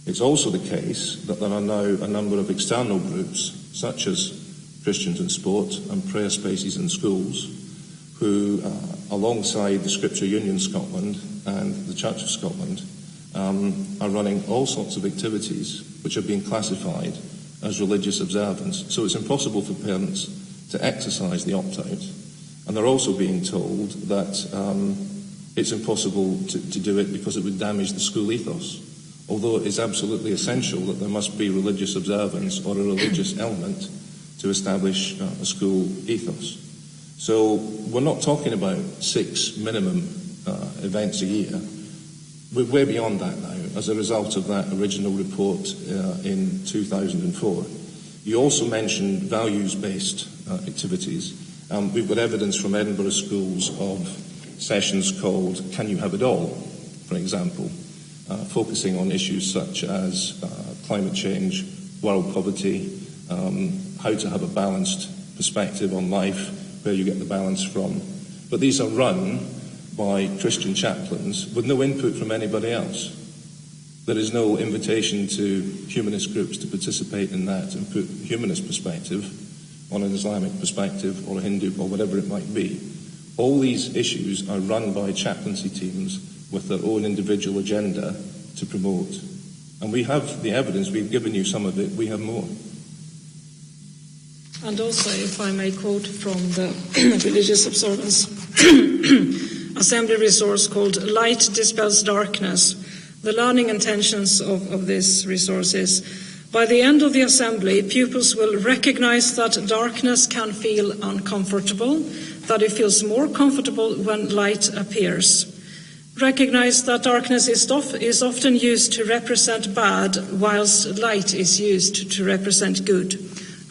It's also the case that there are now a number of external groups, such as Christians in Sport and prayer spaces in schools, who, alongside the Scripture Union Scotland and the Church of Scotland, are running all sorts of activities which are being classified as religious observance. So it's impossible for parents to exercise the opt-out. And they're also being told that it's impossible to do it because it would damage the school ethos, although it is absolutely essential that there must be religious observance or a religious element to establish a school ethos. So we're not talking about 6 minimum events a year. We're way beyond that now as a result of that original report in 2004. You also mentioned values-based activities. We've got evidence from Edinburgh schools of sessions called Can You Have It All, for example, focusing on issues such as climate change, world poverty, how to have a balanced perspective on life, where you get the balance from. But these are run by Christian chaplains with no input from anybody else. There is no invitation to humanist groups to participate in that and put humanist perspective on an Islamic perspective or a Hindu or whatever it might be. All these issues are run by chaplaincy teams with their own individual agenda to promote. And we have the evidence, we've given you some of it, we have more. And also, if I may quote from the Religious Observance Assembly resource called Light Dispels Darkness, the learning intentions of this resource is, by the end of the assembly, pupils will recognize that darkness can feel uncomfortable, that it feels more comfortable when light appears. Recognize that darkness is often used to represent bad, whilst light is used to represent good.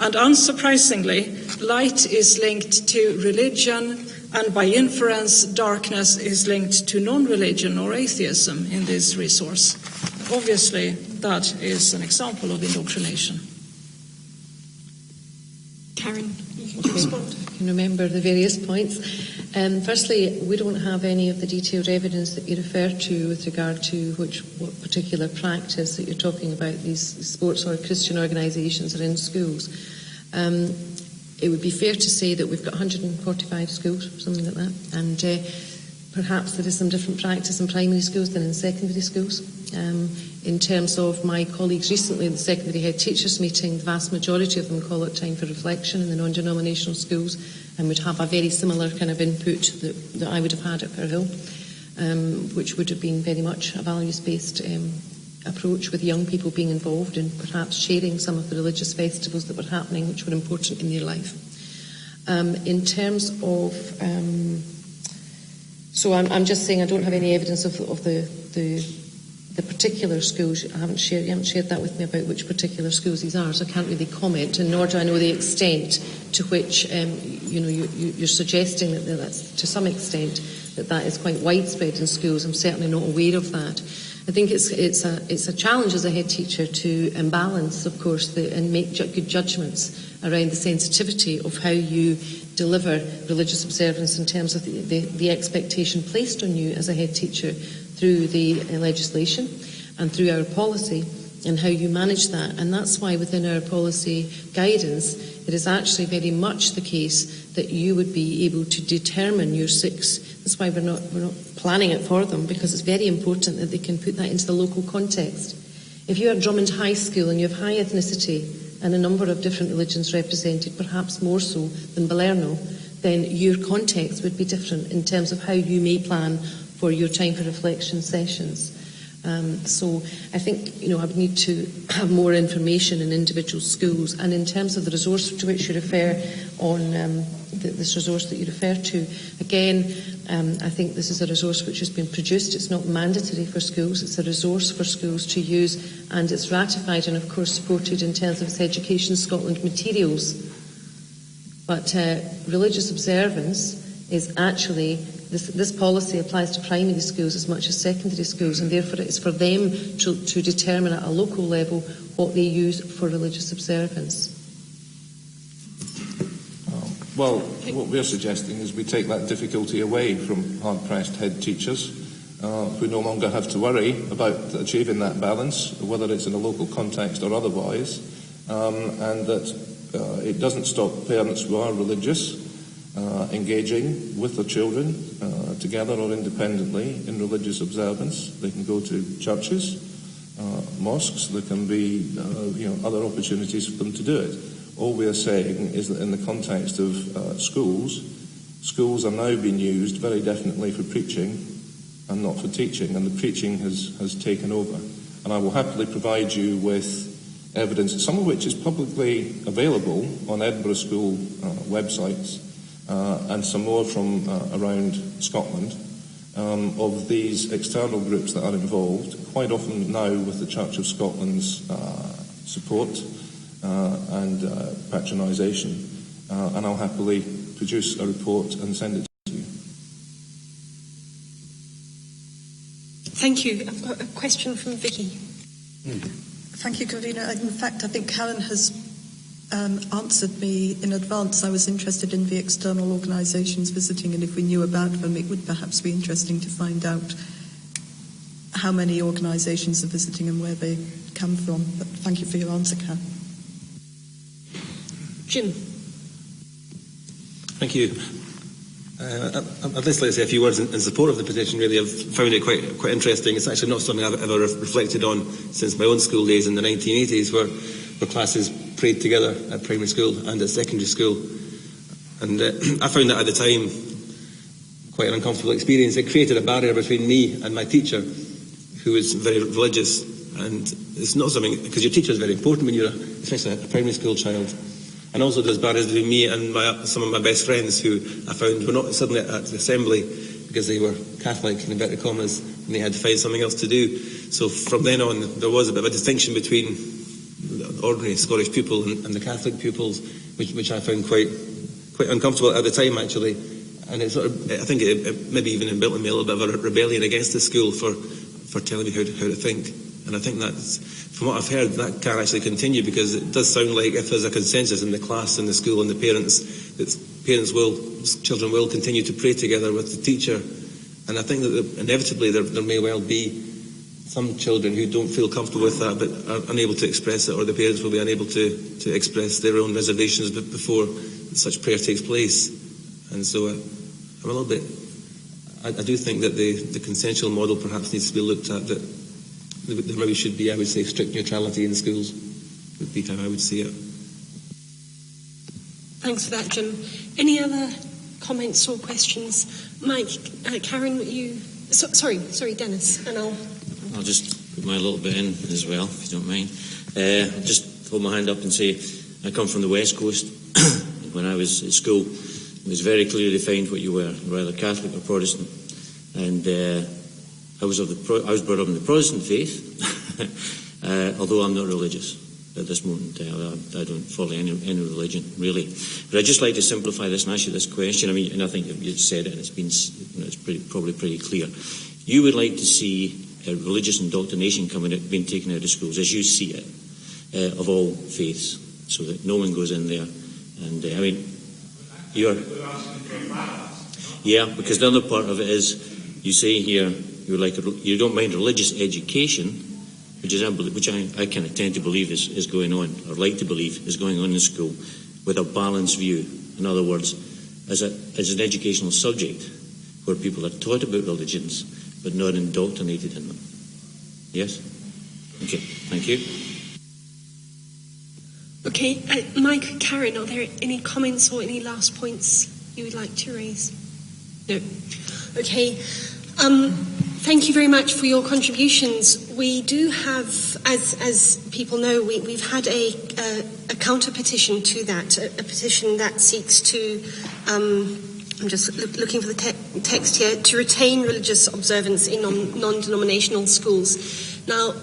And unsurprisingly, light is linked to religion, and by inference, darkness is linked to non-religion or atheism in this resource. Obviously, that is an example of indoctrination. Karen, you can Okay. respond. I can remember the various points. Firstly, we don't have any of the detailed evidence that you refer to with regard to what particular practice that you're talking about, these sports or Christian organisations are in schools. It would be fair to say that we've got 145 schools, something like that, and perhaps there is some different practice in primary schools than in secondary schools. In terms of my colleagues recently in the secondary head teachers meeting, the vast majority of them call it time for reflection in the non-denominational schools and would have a very similar kind of input that I would have had at Perhill, which would have been very much a values-based approach with young people being involved and perhaps sharing some of the religious festivals that were happening which were important in their life. In terms of so I'm just saying I don't have any evidence of the particular schools. You haven't shared that with me about which particular schools these are, so I can't really comment, and nor do I know the extent to which you're suggesting that that's to some extent that is quite widespread in schools. I'm certainly not aware of that. I think it's a challenge as a head teacher to imbalance, of course, and make good judgments around the sensitivity of how you deliver religious observance in terms of the expectation placed on you as a head teacher through the legislation and through our policy, and how you manage that. And that's why within our policy guidance, it is actually very much the case that you would be able to determine your 6. That's why we're not planning it for them, because it's very important that they can put that into the local context. If you're at Drummond High School and you have high ethnicity and a number of different religions represented, perhaps more so than Balerno, then your context would be different in terms of how you may plan for your time for reflection sessions. So I think I would need to have more information in individual schools. And in terms of the resource to which you refer on this resource that you refer to, again, I think this is a resource which has been produced. It's not mandatory for schools. It's a resource for schools to use, and it's ratified and, of course, supported in terms of its Education Scotland materials. But religious observance is actually, this policy applies to primary schools as much as secondary schools, and therefore it's for them to determine at a local level what they use for religious observance. Well, what we're suggesting is we take that difficulty away from hard-pressed head teachers who no longer have to worry about achieving that balance, whether it's in a local context or otherwise, and that it doesn't stop parents who are religious engaging with their children together or independently in religious observance. They can go to churches, mosques, there can be other opportunities for them to do it. All we are saying is that in the context of schools are now being used very definitely for preaching and not for teaching, and the preaching has taken over. And I will happily provide you with evidence, some of which is publicly available on Edinburgh School websites, and some more from around Scotland, of these external groups that are involved, quite often now with the Church of Scotland's support and patronisation, and I'll happily produce a report and send it to you. Thank you. I've got a question from Vicky. Thank you, Convener. In fact, I think Karen has answered me in advance. I was interested in the external organisations visiting, and if we knew about them, it would perhaps be interesting to find out how many organisations are visiting and where they come from. But thank you for your answer, Karen. Jim. Thank you. I'd just like to say a few words in support of the petition. Really, I've found it quite interesting. It's actually not something I've ever reflected on since my own school days in the 1980s, where classes prayed together at primary school and at secondary school. And I found that at the time quite an uncomfortable experience. It created a barrier between me and my teacher, who was very religious. And it's not something, because your teacher is very important when you're especially a primary school child. And also there's barriers between me and some of my best friends who I found were not suddenly at the assembly because they were Catholic, in inverted commas, and they had to find something else to do. So from then on, there was a bit of a distinction between the ordinary Scottish pupil and the Catholic pupils, which I found quite uncomfortable at the time, actually. And it sort of, I think it maybe even inbuilt in me a little bit of a rebellion against the school for telling me how to think. And I think that's, from what I've heard, that can actually continue, because it does sound like if there's a consensus in the class, in the school, and the parents, that children will continue to pray together with the teacher. And I think that inevitably there may well be some children who don't feel comfortable with that but are unable to express it, or the parents will be unable to express their own reservations before such prayer takes place. And so I'm a little bit, I do think that the consensual model perhaps needs to be looked at, that there maybe should be, I would say, strict neutrality in schools, would be how I would see it. Thanks for that, Jim. Any other comments or questions? Mike, Karen, you... Sorry, Dennis, and I'll just put my little bit in as well, if you don't mind. I'll just hold my hand up and say I come from the West Coast. When I was at school, it was very clearly defined what you were, either Catholic or Protestant. And I was brought up in the Protestant faith, although I'm not religious at this moment. I don't follow any religion, really. But I'd just like to simplify this and ask you this question. I mean, and I think you said it, and it's been, it's probably pretty clear. You would like to see religious indoctrination being taken out of schools, as you see it, of all faiths, so that no one goes in there. And I mean, yeah, because the other part of it is, you say here you don't mind religious education, which I kind of tend to believe is going on, or like to believe is going on in school, with a balanced view. In other words, as an educational subject where people are taught about religions but not indoctrinated in them. Yes? Okay, thank you. Okay, Mike, Karen, are there any comments or any last points you would like to raise? No. Okay. Thank you very much for your contributions. We do have, as people know, we've had a counter petition to that, a petition that seeks to, I'm just looking for the text here, to retain religious observance in non-denominational schools. Now,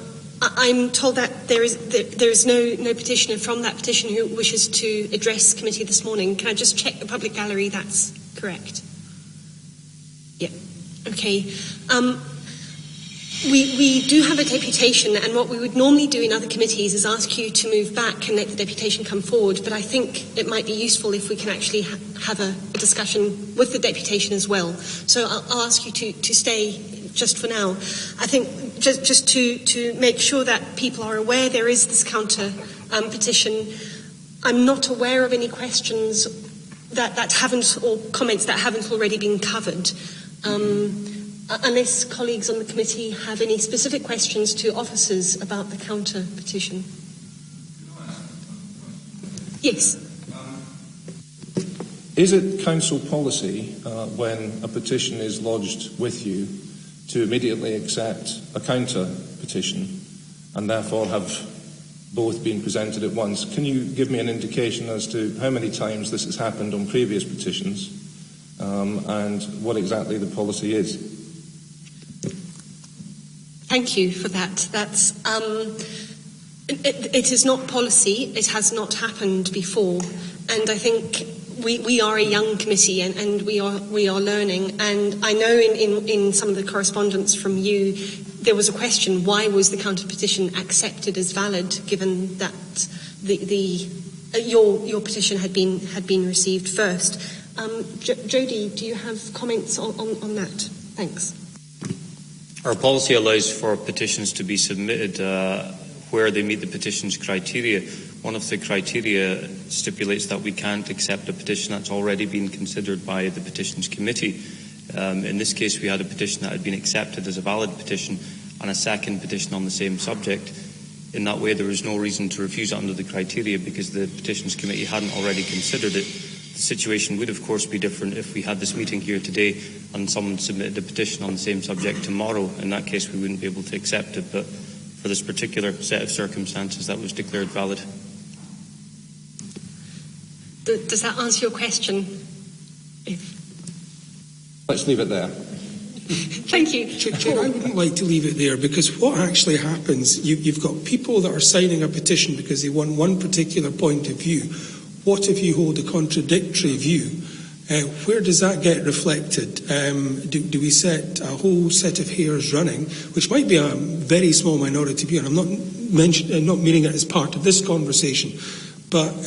I'm told that there is no petitioner from that petition who wishes to address committee this morning. Can I just check the public gallery that's correct? Yeah. Okay. We do have a deputation, and what we would normally do in other committees is ask you to move back and let the deputation come forward, but I think it might be useful if we can actually have a discussion with the deputation as well. So I'll ask you to stay just for now. I think just to make sure that people are aware there is this counter petition. I'm not aware of any questions that haven't, or comments that haven't already been covered. Unless colleagues on the committee have any specific questions to officers about the counter petition. Yes. Is it council policy when a petition is lodged with you to immediately accept a counter petition and therefore have both been presented at once? Can you give me an indication as to how many times this has happened on previous petitions and what exactly the policy is? Thank you for that. That's it is not policy. It has not happened before, and I think we are a young committee and we are learning. And I know in some of the correspondence from you, there was a question: why was the counter petition accepted as valid, given that your petition had been received first? Jodie, do you have comments on that? Thanks. Our policy allows for petitions to be submitted where they meet the petition's criteria. One of the criteria stipulates that we can't accept a petition that's already been considered by the petitions committee. In this case, we had a petition that had been accepted as a valid petition and a second petition on the same subject. In that way, there was no reason to refuse it under the criteria because the petitions committee hadn't already considered it. The situation would, of course, be different if we had this meeting here today and someone submitted a petition on the same subject tomorrow. In that case, we wouldn't be able to accept it, but for this particular set of circumstances, that was declared valid. Does that answer your question? Let's leave it there. Thank you. Chair, I wouldn't like to leave it there, because what actually happens, you've got people that are signing a petition because they want one particular point of view. What if you hold a contradictory view? Where does that get reflected? Do we set a whole set of hairs running, which might be a very small minority view, and I'm not meaning it as part of this conversation, but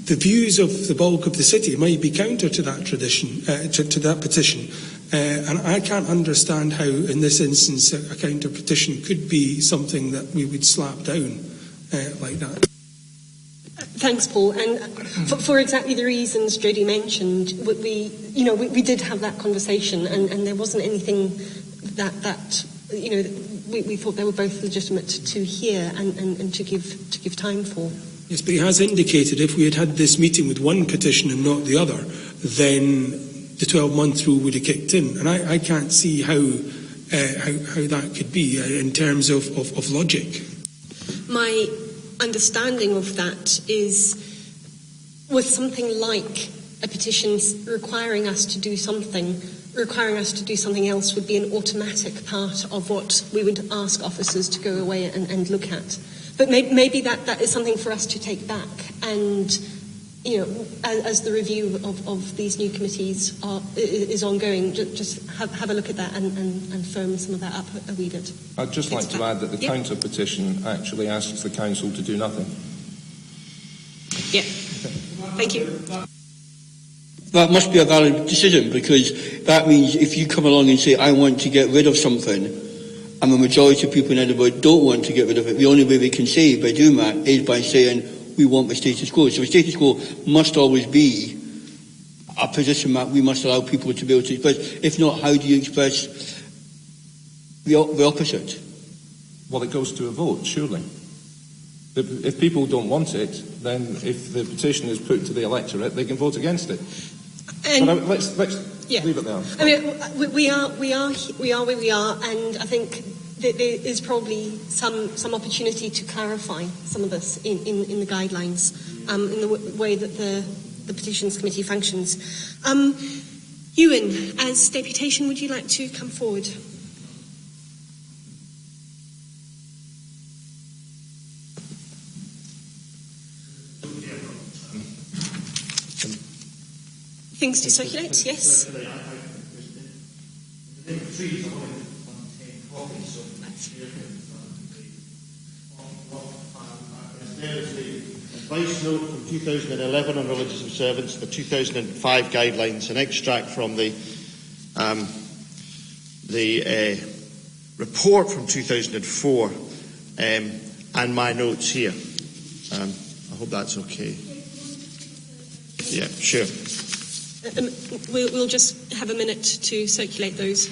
the views of the bulk of the city might be counter to that tradition, to that petition, and I can't understand how, in this instance, a counter petition could be something that we would slap down like that. Thanks, Paul. And for exactly the reasons Jodie mentioned, we did have that conversation, and there wasn't anything that we thought they were both legitimate to hear and to give time for. Yes, but he has indicated if we had this meeting with one petition and not the other, then the 12-month rule would have kicked in, and I can't see how that could be in terms of logic. My understanding of that is, with something like a petition requiring us to do something else would be an automatic part of what we would ask officers to go away and look at. But maybe that is something for us to take back, and as the review of these new committees is ongoing, just have a look at that and firm some of that up a wee bit. I'd just like to add that the counter petition actually asks the council to do nothing. Yeah. Thank you. That must be a valid decision, because that means if you come along and say, I want to get rid of something, and the majority of people in Edinburgh don't want to get rid of it, the only way we can say by doing that is by saying we want the status quo. So the status quo must always be a position that we must allow people to be able to express. If not, how do you express the opposite? Well, it goes to a vote, surely. If people don't want it, then if the petition is put to the electorate, they can vote against it. But let's leave it there. I mean, we are where we are, and I think there is probably some opportunity to clarify some of this in the guidelines, in the way that the Petitions Committee functions. Ewan, as deputation, would you like to come forward? things to circulate? Yes. There's the advice note from 2011 on religious observance, the 2005 guidelines, an extract from the report from 2004, and my notes here. I hope that's okay. Yeah, sure. We'll just have a minute to circulate those.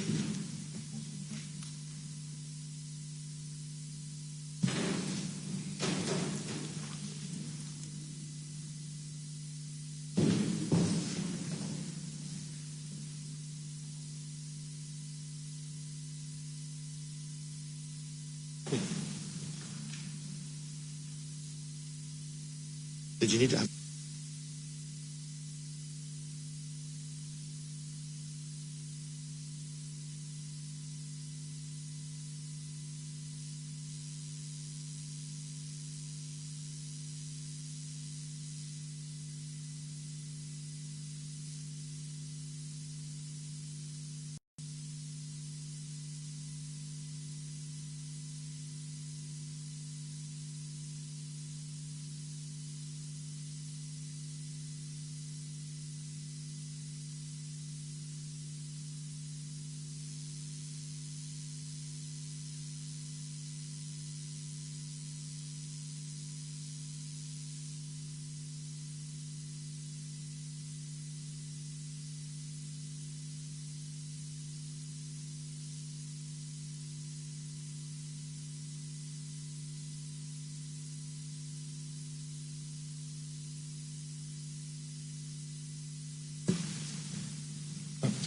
Did you need to have...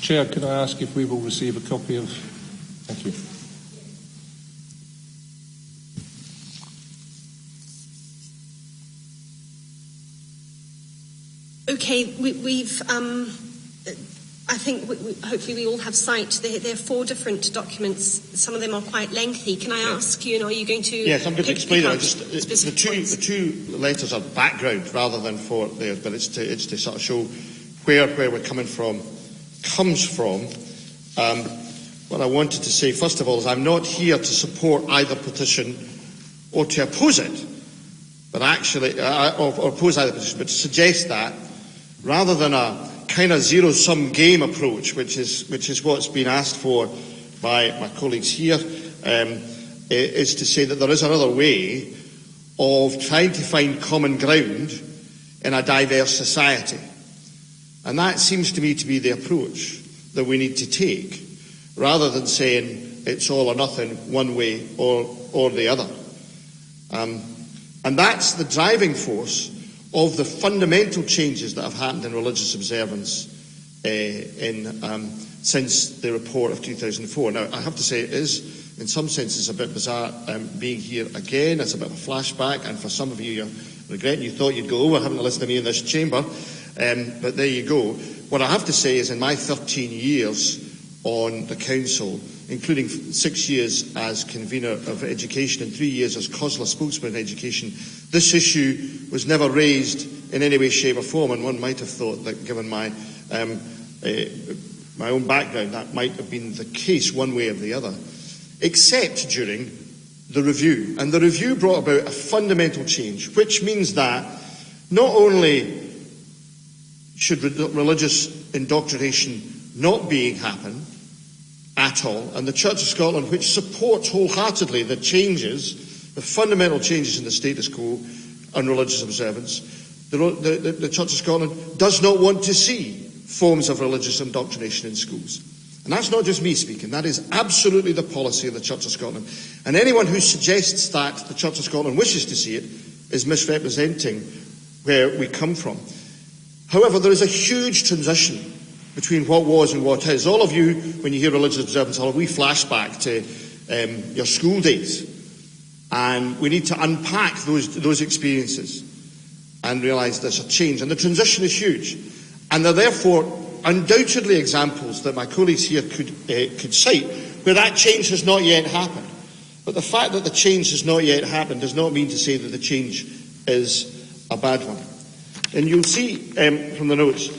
Chair, could I ask if we will receive a copy of... Thank you. Okay, we've. I think hopefully we all have sight. There are 4 different documents. Some of them are quite lengthy. Can I ask you? Are you going to? Yes, I'm going to explain it. The two letters are background rather than for there, but it's to sort of show where we're coming from. Comes from. What I wanted to say first of all is I'm not here to support either petition or to oppose it, but actually or oppose either petition, but to suggest that rather than a kind of zero-sum game approach, which is what's been asked for by my colleagues here, is to say that there is another way of trying to find common ground in a diverse society. And that seems to me to be the approach that we need to take, rather than saying it's all or nothing one way or the other. And that's the driving force of the fundamental changes that have happened in religious observance since the report of 2004. Now, I have to say it is, in some senses, a bit bizarre being here again. It's a bit of a flashback, and for some of you, you're regretting you thought you'd go over having to listen to me in this chamber. But there you go. What I have to say is in my 13 years on the council, including 6 years as convener of education and 3 years as COSLA spokesman in education, this issue was never raised in any way, shape or form, and one might have thought that given my own background that might have been the case one way or the other, except during the review. And the review brought about a fundamental change, which means that not only should religious indoctrination not happen at all, and the Church of Scotland, which supports wholeheartedly the changes, the fundamental changes in the status quo on religious observance, the Church of Scotland does not want to see forms of religious indoctrination in schools. And that's not just me speaking, that is absolutely the policy of the Church of Scotland. And anyone who suggests that the Church of Scotland wishes to see it is misrepresenting where we come from. However, there is a huge transition between what was and what is. All of you, when you hear religious observance, we flash back to your school days. And we need to unpack those experiences and realise there's a change. And the transition is huge. And there are therefore undoubtedly examples that my colleagues here could cite where that change has not yet happened. But the fact that the change has not yet happened does not mean to say that the change is a bad one. And you'll see from the notes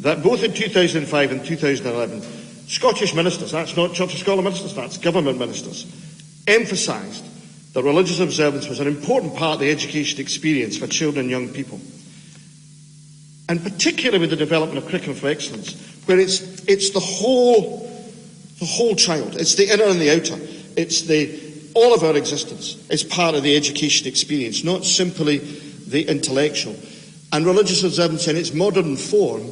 that both in 2005 and 2011, Scottish ministers, that's not Church of Scotland ministers, that's government ministers, emphasised that religious observance was an important part of the education experience for children and young people. And particularly with the development of curriculum for excellence, where it's the whole child, it's the inner and the outer, it's all of our existence is part of the education experience, not simply the intellectual. And religious observance in its modern form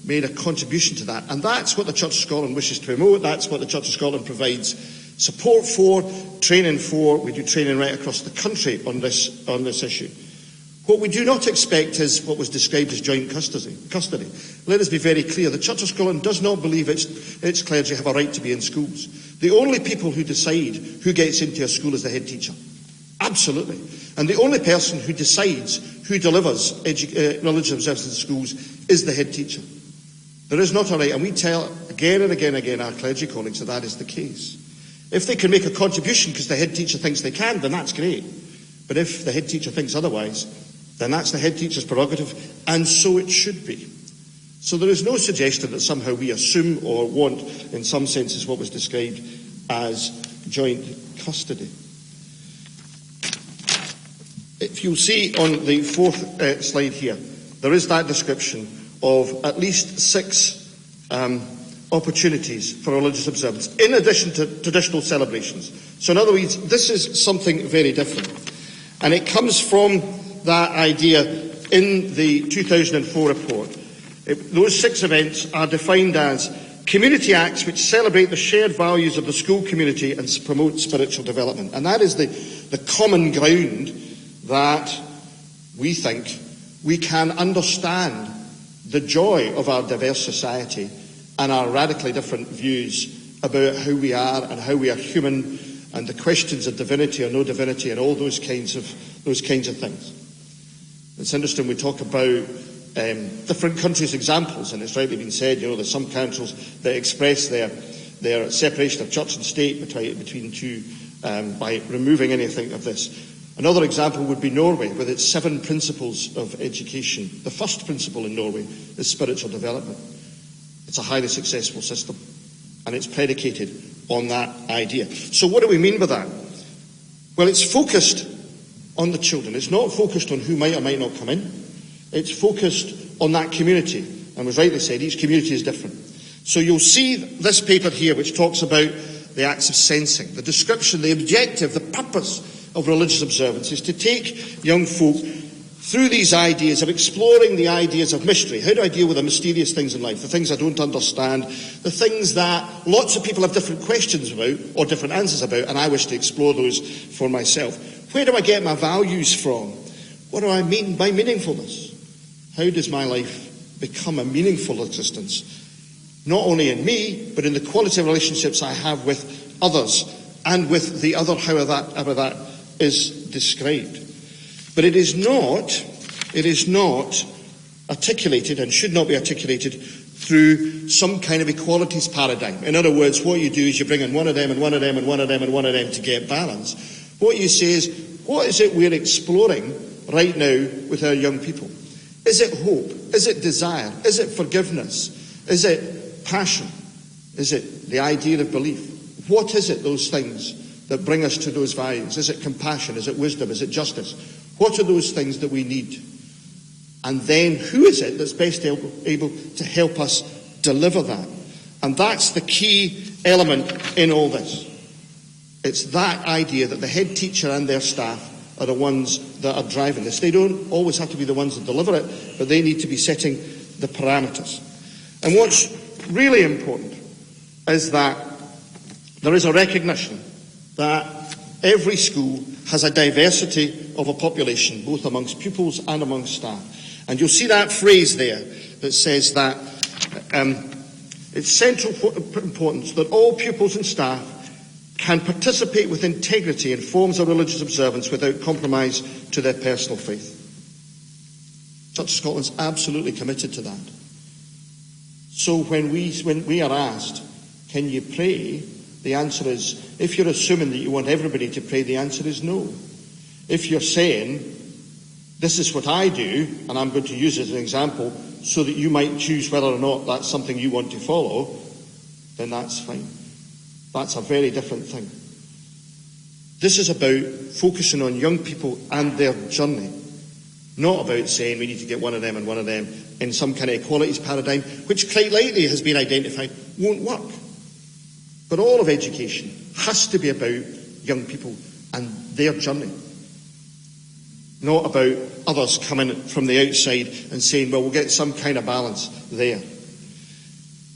made a contribution to that. And that's what the Church of Scotland wishes to promote, that's what the Church of Scotland provides support for, training for. We do training right across the country on this issue. What we do not expect is what was described as joint custody. Let us be very clear. The Church of Scotland does not believe its clergy have a right to be in schools. The only people who decide who gets into a school is the head teacher. Absolutely. And the only person who decides who delivers religious observance in schools is the head teacher. There is not a right, and we tell again and again and again our clergy colleagues that is the case. If they can make a contribution because the head teacher thinks they can, then that's great. But if the head teacher thinks otherwise, then that's the head teacher's prerogative, and so it should be. So there is no suggestion that somehow we assume or want, in some senses, what was described as joint custody. If you'll see on the fourth slide here, there is that description of at least 6 opportunities for religious observance, in addition to traditional celebrations. So in other words, this is something very different. And it comes from that idea in the 2004 report. Those 6 events are defined as community acts which celebrate the shared values of the school community and promote spiritual development. And that is the common ground that we think we can understand the joy of our diverse society and our radically different views about who we are and how we are human, and the questions of divinity or no divinity and all those kinds of things. It's interesting, we talk about different countries' examples, and it's rightly been said, there's some countries that express their separation of church and state between two by removing anything of this. Another example would be Norway, with its 7 principles of education. The first principle in Norway is spiritual development. It's a highly successful system, and it's predicated on that idea. So what do we mean by that? Well, it's focused on the children. It's not focused on who might or might not come in. It's focused on that community. And was rightly said, each community is different. So you'll see this paper here, which talks about the acts of sensing, the description, the objective, the purpose of religious observance is to take young folk through these ideas of exploring the ideas of mystery. How do I deal with the mysterious things in life, the things I don't understand, the things that lots of people have different questions about or different answers about, and I wish to explore those for myself. Where do I get my values from? What do I mean by meaningfulness? How does my life become a meaningful existence? Not only in me, but in the quality of relationships I have with others and with the other, however that is described. But it is not articulated and should not be articulated through some kind of equalities paradigm. In other words, what you do is you bring in one of them and one of them and one of them and one of them to get balance. What you say is, what is it we're exploring right now with our young people? Is it hope? Is it desire? Is it forgiveness? Is it passion? Is it the idea of belief? What is it, those things that bring us to those values? Is it compassion? Is it wisdom? Is it justice? What are those things that we need? And then who is it that's best able to help us deliver that? And that's the key element in all this. It's that idea that the head teacher and their staff are the ones that are driving this. They don't always have to be the ones that deliver it, but they need to be setting the parameters. And what's really important is that there is a recognition that every school has a diversity of a population, both amongst pupils and amongst staff. And you'll see that phrase there that says that it's central importance that all pupils and staff can participate with integrity in forms of religious observance without compromise to their personal faith. Church of Scotland's absolutely committed to that. So when we are asked, can you pray? The answer is, if you're assuming that you want everybody to pray, the answer is no. If you're saying, this is what I do, and I'm going to use it as an example, so that you might choose whether or not that's something you want to follow, then that's fine. That's a very different thing. This is about focusing on young people and their journey, not about saying we need to get one of them and one of them in some kind of equalities paradigm, which quite likely has been identified won't work. But all of education has to be about young people and their journey, not about others coming from the outside and saying, well, we'll get some kind of balance there.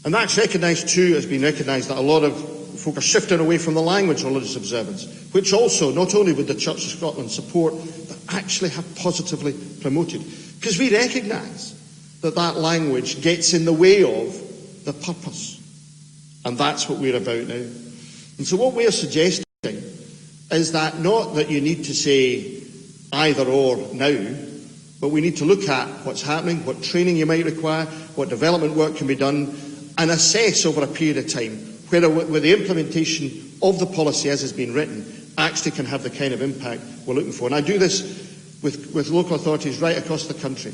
And that's recognised too, has been recognised that a lot of folk are shifting away from the language religious observance, which also, not only would the Church of Scotland support, but actually have positively promoted. Because we recognise that that language gets in the way of the purpose. And that's what we're about now. And so what we're suggesting is that not that you need to say either or now, but we need to look at what's happening, what training you might require, what development work can be done, and assess over a period of time where the implementation of the policy as has been written actually can have the kind of impact we're looking for. And I do this with local authorities right across the country.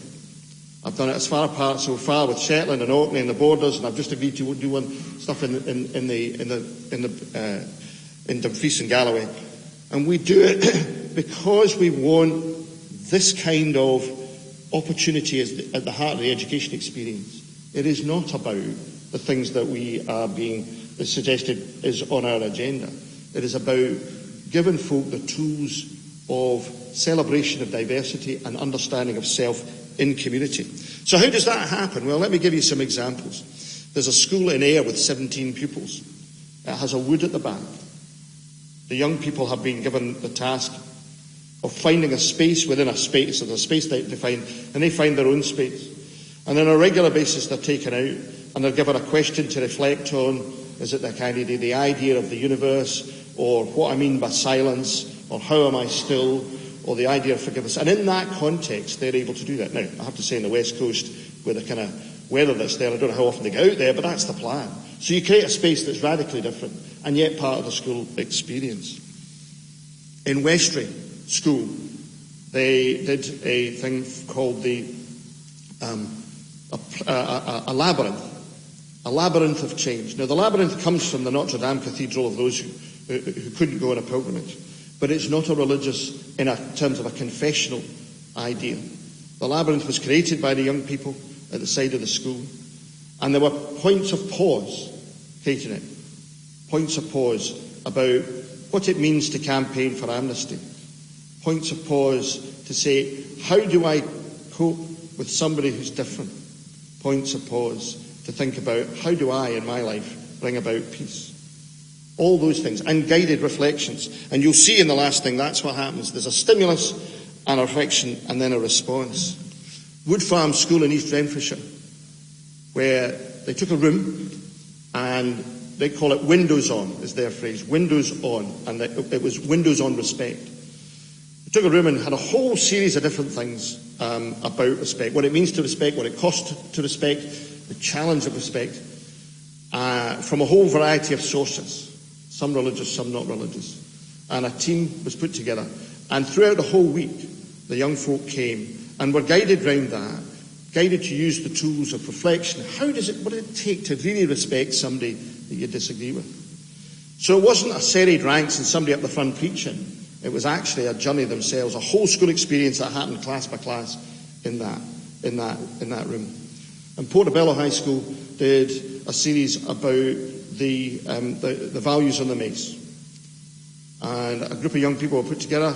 I've done it as far apart so far with Shetland and Orkney and the borders, and I've just agreed to do one stuff in Dumfries and Galloway. And we do it because we want this kind of opportunity at the heart of the education experience. It is not about the things that we are being suggested is on our agenda. It is about giving folk the tools of celebration of diversity and understanding of self in community. So how does that happen? Well, let me give you some examples. There's a school in Ayr with 17 pupils. It has a wood at the back. The young people have been given the task of finding a space within a space. There's a space they find, and they find their own space. And on a regular basis they're taken out and they're given a question to reflect on. Is it the idea of the universe, or what I mean by silence, or how am I still, or the idea of forgiveness? And in that context, they're able to do that. Now, I have to say, in the West Coast, where the kind of weather that's there, I don't know how often they go out there, but that's the plan. So you create a space that's radically different, and yet part of the school experience. In Westray School, they did a thing called a labyrinth. A labyrinth of change. Now, the labyrinth comes from the Notre Dame Cathedral of those who couldn't go on a pilgrimage. But it's not a religious, in terms of a confessional idea. The labyrinth was created by the young people at the side of the school. And there were points of pause creating it. Points of pause about what it means to campaign for amnesty. Points of pause to say, how do I cope with somebody who's different? Points of pause to think about, how do I, in my life, bring about peace? All those things, and guided reflections. And you'll see in the last thing, that's what happens. There's a stimulus and a reflection, and then a response. Wood Farm School in East Renfrewshire, where they took a room, and they call it windows on, is their phrase, windows on, and it was windows on respect. They took a room and had a whole series of different things about respect, what it means to respect, what it costs to respect, the challenge of respect, from a whole variety of sources, some religious, some not religious. And a team was put together. And throughout the whole week, the young folk came and were guided round that, guided to use the tools of reflection. What does it take to really respect somebody that you disagree with? So it wasn't a serried ranks and somebody up the front preaching. It was actually a journey themselves, a whole school experience that happened class by class in that room. And Portobello High School did a series about the values on the mace. And a group of young people were put together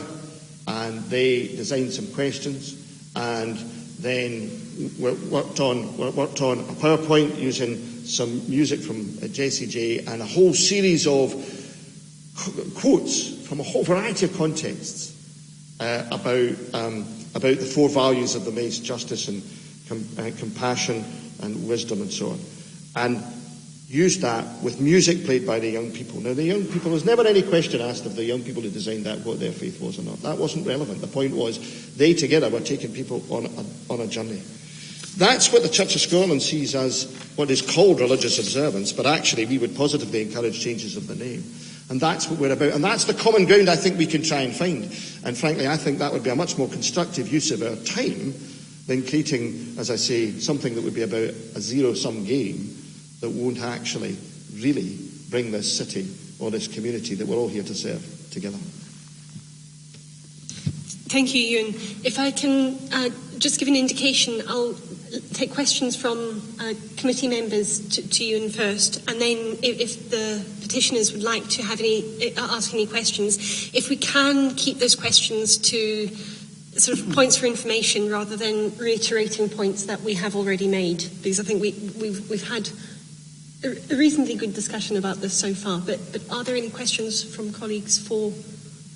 and they designed some questions and then worked on a PowerPoint using some music from Jessie J and a whole series of quotes from a whole variety of contexts about the four values of the mace: justice and compassion and wisdom and so on, and used that with music played by the young people. Now, the young people, there was never any question asked of the young people who designed that what their faith was or not. That wasn't relevant. The point was they together were taking people on a journey. That's what the Church of Scotland sees as what is called religious observance, but actually we would positively encourage changes of the name. And that's what we're about. And that's the common ground I think we can try and find. And frankly, I think that would be a much more constructive use of our time than creating, as I say, something that would be about a zero-sum game that won't actually really bring this city or this community that we're all here to serve together. Thank you, Ewan. If I can just give an indication, I'll take questions from committee members to Ewan first, and then if the petitioners would like to have ask any questions, if we can keep those questions to sort of points for information rather than reiterating points that we have already made, because I think we've had a reasonably good discussion about this so far. But are there any questions from colleagues for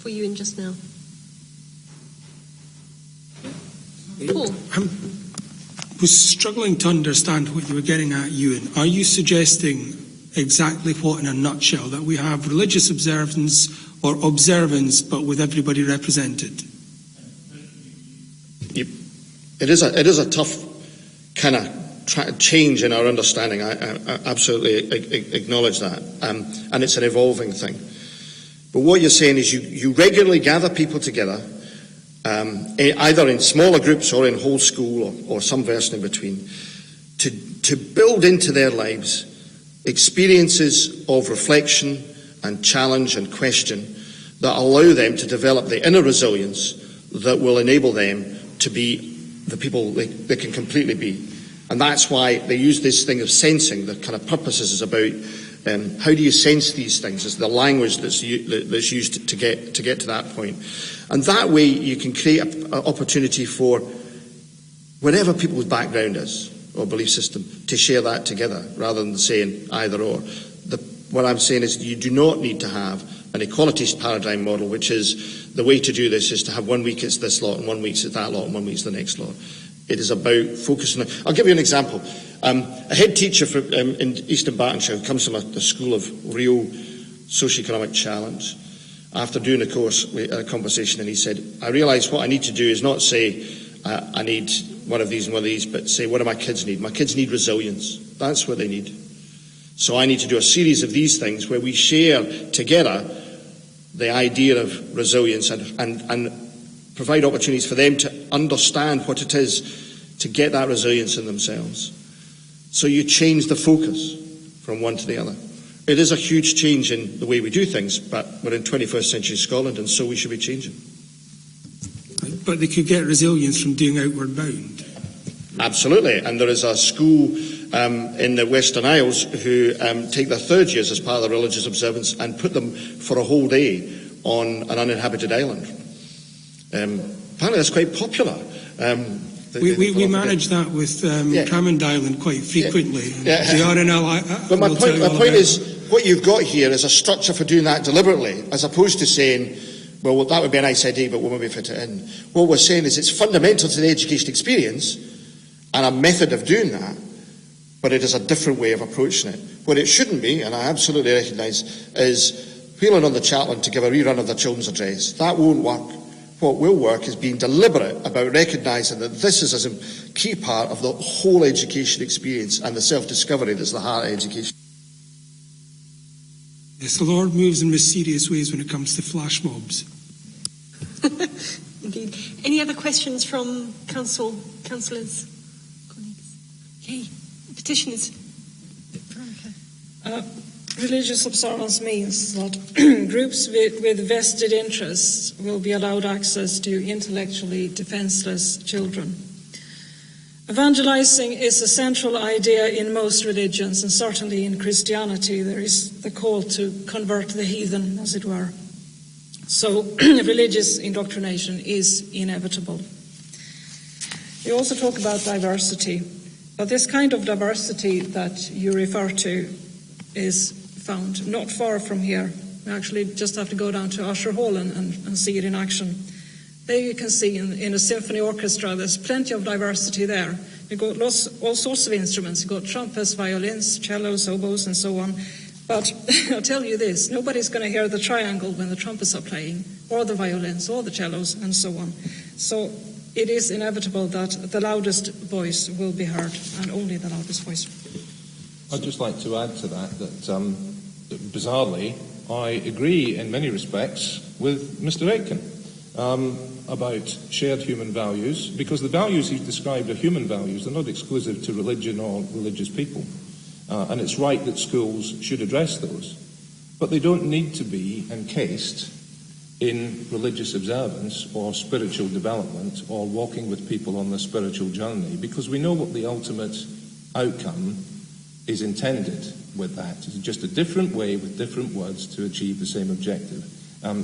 Ewan just now? Paul? I was struggling to understand what you were getting at, Ewan. Are you suggesting exactly what, in a nutshell, that we have religious observance or observance but with everybody represented? It is a tough kind of change in our understanding. I absolutely acknowledge that, and it's an evolving thing. But what you're saying is you regularly gather people together, either in smaller groups or in whole school or some version in between, to build into their lives experiences of reflection and challenge and question that allow them to develop the inner resilience that will enable them to be the people they can completely be. And that's why they use this thing of sensing. The kind of purposes is about how do you sense these things? Is the language that's used to get to that point. And that way you can create an opportunity for whatever people's background is or belief system to share that together rather than saying either or. What I'm saying is you do not need to have an equalities paradigm model, which is the way to do this is to have 1 week it's this lot and 1 week it's that lot and 1 week it's the next lot. It is about focusing on... I'll give you an example. A head teacher in Eastern Bartonshire who comes from a school of real socioeconomic challenge, after doing the course, we had a conversation and he said, I realise what I need to do is not say I need one of these and one of these, but say what do my kids need? My kids need resilience. That's what they need. So I need to do a series of these things where we share together the idea of resilience and provide opportunities for them to understand what it is to get that resilience in themselves. So you change the focus from one to the other. It is a huge change in the way we do things, but we're in 21st century Scotland, and so we should be changing. But they could get resilience from doing outward bound. Absolutely, and there is a school in the Western Isles who take their third years as part of the religious observance and put them for a whole day on an uninhabited island. Apparently that's quite popular. We manage that with Cammond Island quite frequently. But my point is, what you've got here is a structure for doing that deliberately, as opposed to saying, well, that would be a nice idea, but we'll maybe fit it in. What we're saying is it's fundamental to the education experience and a method of doing that, but it is a different way of approaching it. What it shouldn't be, and I absolutely recognise, is wheeling on the chaplain to give a rerun of the children's address. That won't work. What will work is being deliberate about recognising that this is a key part of the whole education experience and the self-discovery that's the heart of education. Yes, the Lord moves in mysterious ways when it comes to flash mobs. Indeed. Any other questions from councillors, colleagues? Okay, petitioners. Veronica. Religious observance means that groups with vested interests will be allowed access to intellectually defenceless children. Evangelizing is a central idea in most religions, and certainly in Christianity there is the call to convert the heathen, as it were. So religious indoctrination is inevitable. You also talk about diversity, but this kind of diversity that you refer to is found not far from here. We actually just have to go down to Usher Hall and see it in action. There you can see in a symphony orchestra, there's plenty of diversity there. You've got all sorts of instruments. You've got trumpets, violins, cellos, oboes, and so on. But I'll tell you this, nobody's going to hear the triangle when the trumpets are playing, or the violins, or the cellos, and so on. So it is inevitable that the loudest voice will be heard, and only the loudest voice. I'd just like to add to that bizarrely, I agree in many respects with Mr. Aitken. about shared human values, because the values he's described are human values. They're not exclusive to religion or religious people. And it's right that schools should address those. But they don't need to be encased in religious observance or spiritual development or walking with people on their spiritual journey, because we know what the ultimate outcome is intended with that. It's just a different way with different words to achieve the same objective.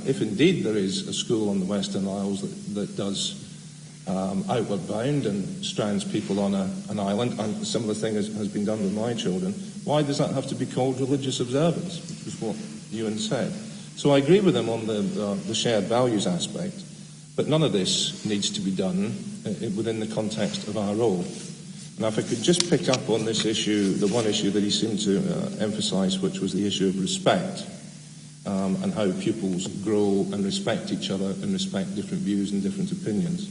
If indeed there is a school on the Western Isles that does outward bound and strands people on an island, and similar thing has been done with my children, why does that have to be called religious observance, which is what Ewan said? So I agree with him on the shared values aspect, but none of this needs to be done within the context of our role. Now, if I could just pick up on this issue, the one issue that he seemed to emphasise, which was the issue of respect, and how pupils grow and respect each other and respect different views and different opinions.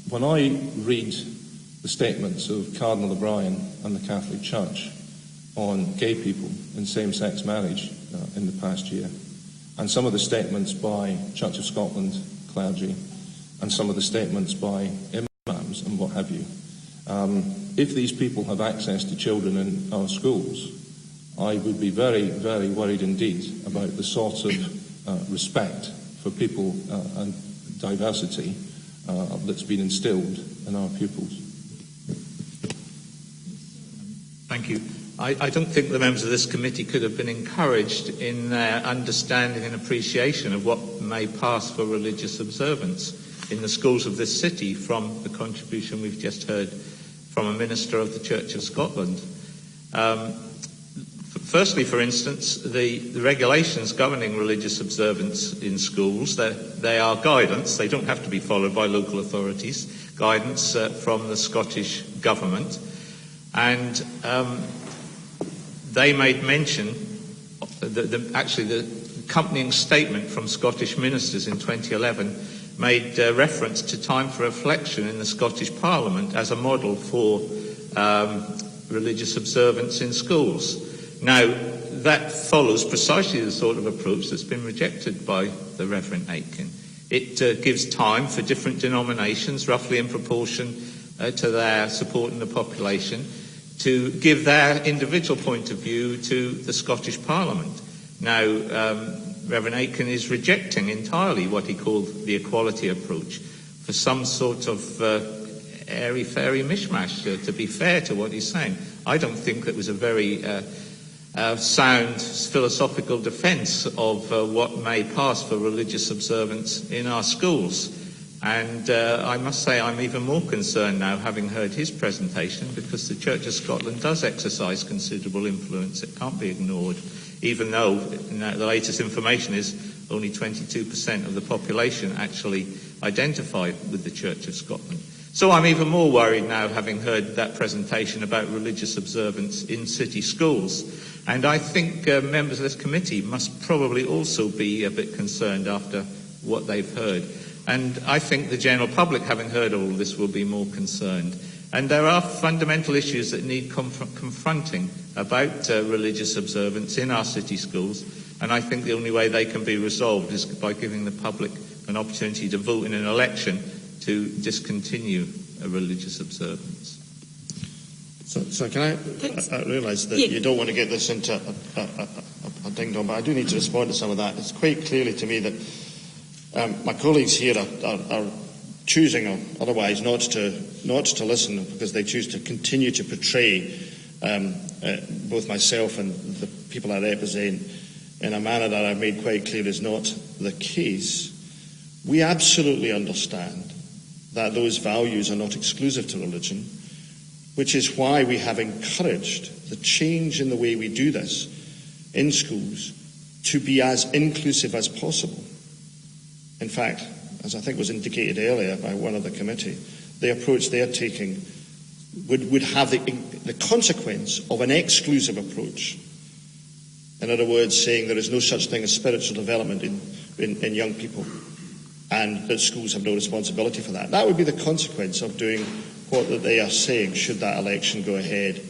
When I read the statements of Cardinal O'Brien and the Catholic Church on gay people and same-sex marriage in the past year, and some of the statements by Church of Scotland clergy, and some of the statements by imams and what have you, if these people have access to children in our schools, I would be very, very worried indeed about the sort of respect for people and diversity that's been instilled in our pupils. Thank you. I don't think the members of this committee could have been encouraged in their understanding and appreciation of what may pass for religious observance in the schools of this city from the contribution we've just heard from a minister of the Church of Scotland. Firstly, for instance, the regulations governing religious observance in schools, they are guidance. They don't have to be followed by local authorities. Guidance from the Scottish Government. And they made mention, actually the accompanying statement from Scottish ministers in 2011 made reference to time for reflection in the Scottish Parliament as a model for religious observance in schools. Now, that follows precisely the sort of approach that's been rejected by the Reverend Aitken. It gives time for different denominations, roughly in proportion to their support in the population, to give their individual point of view to the Scottish Parliament. Now, Reverend Aitken is rejecting entirely what he called the equality approach for some sort of airy-fairy mishmash, to be fair to what he's saying. I don't think that was a very sound philosophical defence of what may pass for religious observance in our schools. And I must say I'm even more concerned now, having heard his presentation, because the Church of Scotland does exercise considerable influence. It can't be ignored, even though the latest information is only 22% of the population actually identify with the Church of Scotland. So I'm even more worried now, having heard that presentation about religious observance in city schools. And I think members of this committee must probably also be a bit concerned after what they've heard. And I think the general public, having heard all this, will be more concerned. And there are fundamental issues that need confronting about religious observance in our city schools. And I think the only way they can be resolved is by giving the public an opportunity to vote in an election to discontinue a religious observance. So can I realise that you don't want to get this into a ding-dong, but I do need to respond to some of that. It's quite clearly to me that my colleagues here are choosing, or otherwise, not to listen, because they choose to continue to portray both myself and the people I represent in a manner that I've made quite clear is not the case. We absolutely understand that those values are not exclusive to religion, which is why we have encouraged the change in the way we do this in schools to be as inclusive as possible. In fact, as I think was indicated earlier by one of the committee, the approach they're taking would have the consequence of an exclusive approach. In other words, saying there is no such thing as spiritual development in young people, and that schools have no responsibility for that. That would be the consequence of doing what they are saying, should that election go ahead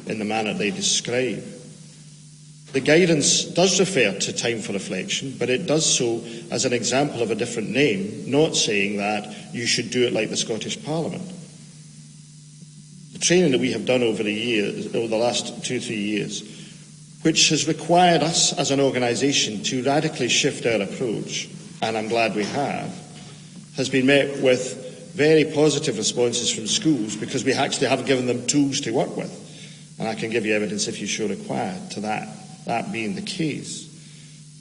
in the manner they describe. The guidance does refer to time for reflection, but it does so as an example of a different name, not saying that you should do it like the Scottish Parliament. The training that we have done over the last 2-3 years, which has required us as an organisation to radically shift our approach, and I'm glad we have, has been met with very positive responses from schools because we actually have given them tools to work with. And I can give you evidence, if you so require, to that being the case.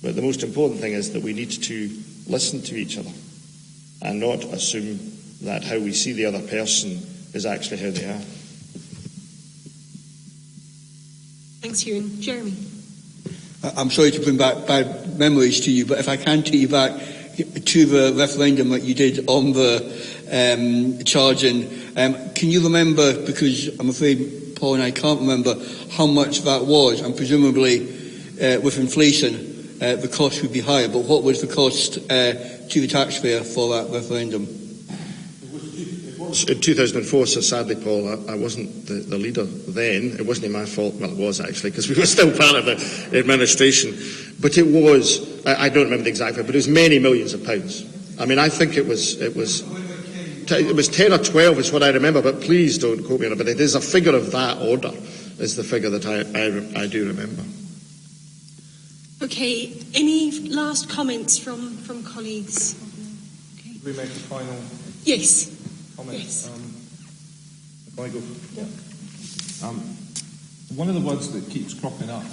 But the most important thing is that we need to listen to each other and not assume that how we see the other person is actually how they are. Thanks, Ewan. Jeremy. I'm sorry to bring back bad memories to you, but if I can take you back to the referendum that you did on the charging, can you remember, because I'm afraid Paul and I can't remember, how much that was, and presumably with inflation the cost would be higher, but what was the cost to the taxpayer for that referendum? In 2004, so sadly, Paul, I wasn't the leader then. It wasn't my fault. Well, it was actually, because we were still part of the administration. But it was, I don't remember the exact figure, but it was many millions of pounds. I mean, I think it was 10 or 12 is what I remember, but please don't quote me on it. But it is a figure of that order, is the figure that I do remember. Okay, any last comments from colleagues? Okay. We make a final Yes. comment. Yes. If I go. Yeah. One of the words that keeps cropping up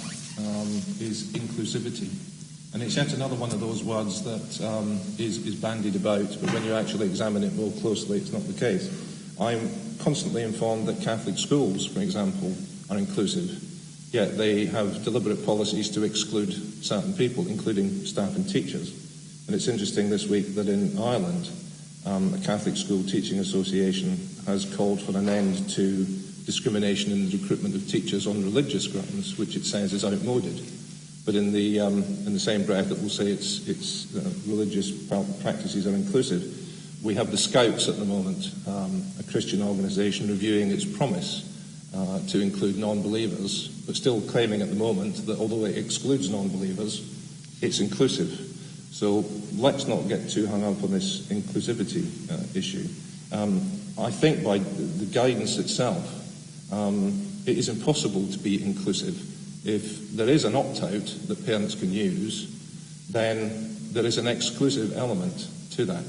is inclusivity. And it's yet another one of those words that is bandied about, but when you actually examine it more closely, it's not the case. I'm constantly informed that Catholic schools, for example, are inclusive, yet they have deliberate policies to exclude certain people, including staff and teachers. And it's interesting this week that in Ireland, a Catholic School Teaching Association has called for an end to discrimination in the recruitment of teachers on religious grounds, which it says is outmoded. But in the same breath, it will say its religious practices are inclusive. We have the Scouts at the moment, a Christian organisation reviewing its promise to include non-believers, but still claiming at the moment that although it excludes non-believers, it's inclusive. So let's not get too hung up on this inclusivity issue. I think by the guidance itself, it is impossible to be inclusive. If there is an opt-out that parents can use, then there is an exclusive element to that.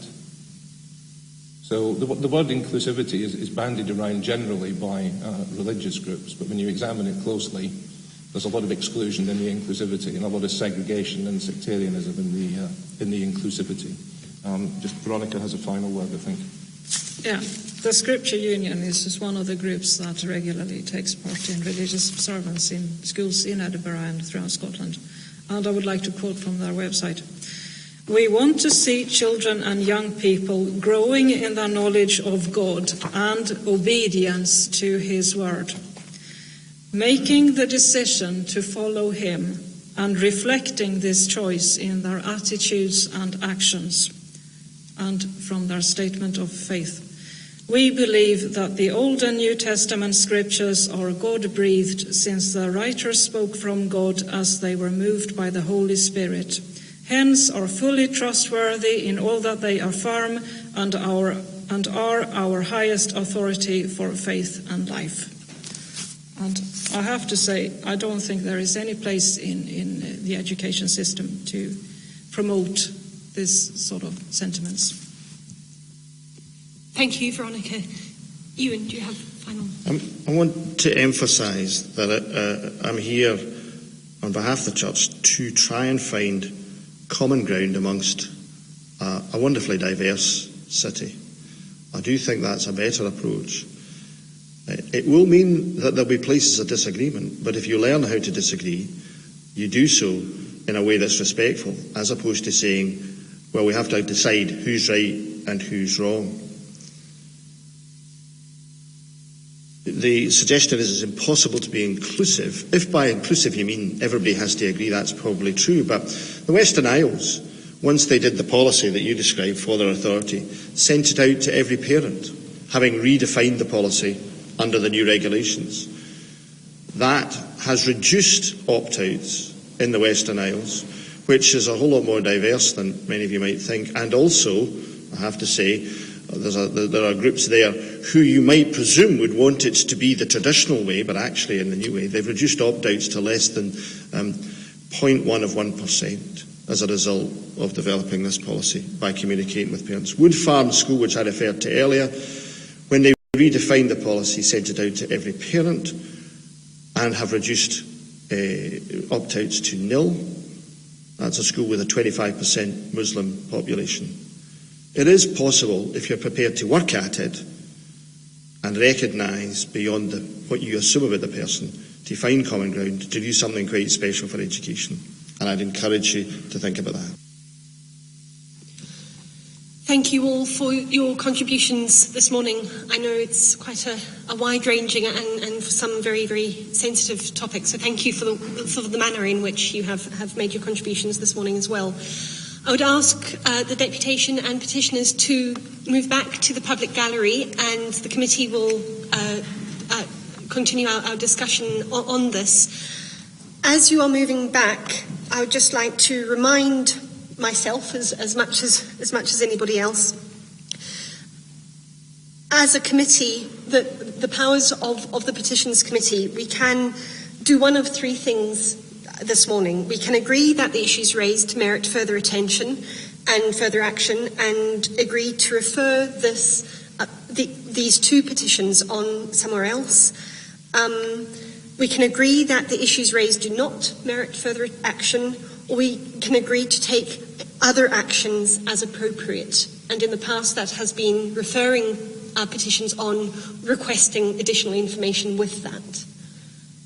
So the word inclusivity is bandied around generally by religious groups, but when you examine it closely, there's a lot of exclusion in the inclusivity and a lot of segregation and sectarianism in the inclusivity. Just Veronica has a final word, I think. Yeah, the Scripture Union is just one of the groups that regularly takes part in religious observance in schools in Edinburgh and throughout Scotland. And I would like to quote from their website. We want to see children and young people growing in their knowledge of God and obedience to His word, making the decision to follow Him and reflecting this choice in their attitudes and actions and from their statement of faith. We believe that the Old and New Testament scriptures are God-breathed, since the writers spoke from God as they were moved by the Holy Spirit. Hence are fully trustworthy in all that they affirm and are our highest authority for faith and life. And I have to say, I don't think there is any place in the education system to promote this sort of sentiments. Thank you, Veronica. Ewan, do you have final? I want to emphasise that I'm here on behalf of the Church to try and find common ground amongst a wonderfully diverse city. I do think that's a better approach. It will mean that there'll be places of disagreement, but if you learn how to disagree, you do so in a way that's respectful, as opposed to saying, well, we have to decide who's right and who's wrong. The suggestion is it's impossible to be inclusive. If by inclusive you mean everybody has to agree, that's probably true. But the Western Isles, once they did the policy that you described for their authority, sent it out to every parent, having redefined the policy under the new regulations. That has reduced opt-outs in the Western Isles, which is a whole lot more diverse than many of you might think. And also, I have to say, there are groups there who you might presume would want it to be the traditional way, but actually in the new way, they've reduced opt-outs to less than 0.1 of 1% as a result of developing this policy by communicating with parents. Wood Farm School, which I referred to earlier, when they redefined the policy, sent it out to every parent and have reduced opt-outs to nil. That's a school with a 25% Muslim population. It is possible, if you're prepared to work at it and recognise beyond what you assume about the person, to find common ground, to do something quite special for education. And I'd encourage you to think about that. Thank you all for your contributions this morning. I know it's quite a wide-ranging and for some very, very sensitive topic, so thank you for the manner in which you have made your contributions this morning as well. I would ask the deputation and petitioners to move back to the public gallery, and the committee will continue our discussion on this. As you are moving back, I would just like to remind myself, as much as anybody else, as a committee, the powers of the Petitions Committee, we can do one of three things this morning. We can agree that the issues raised merit further attention and further action, and agree to refer these two petitions on somewhere else. We can agree that the issues raised do not merit further action, or we can agree to take other actions as appropriate. And in the past, that has been referring petitions on, requesting additional information with that.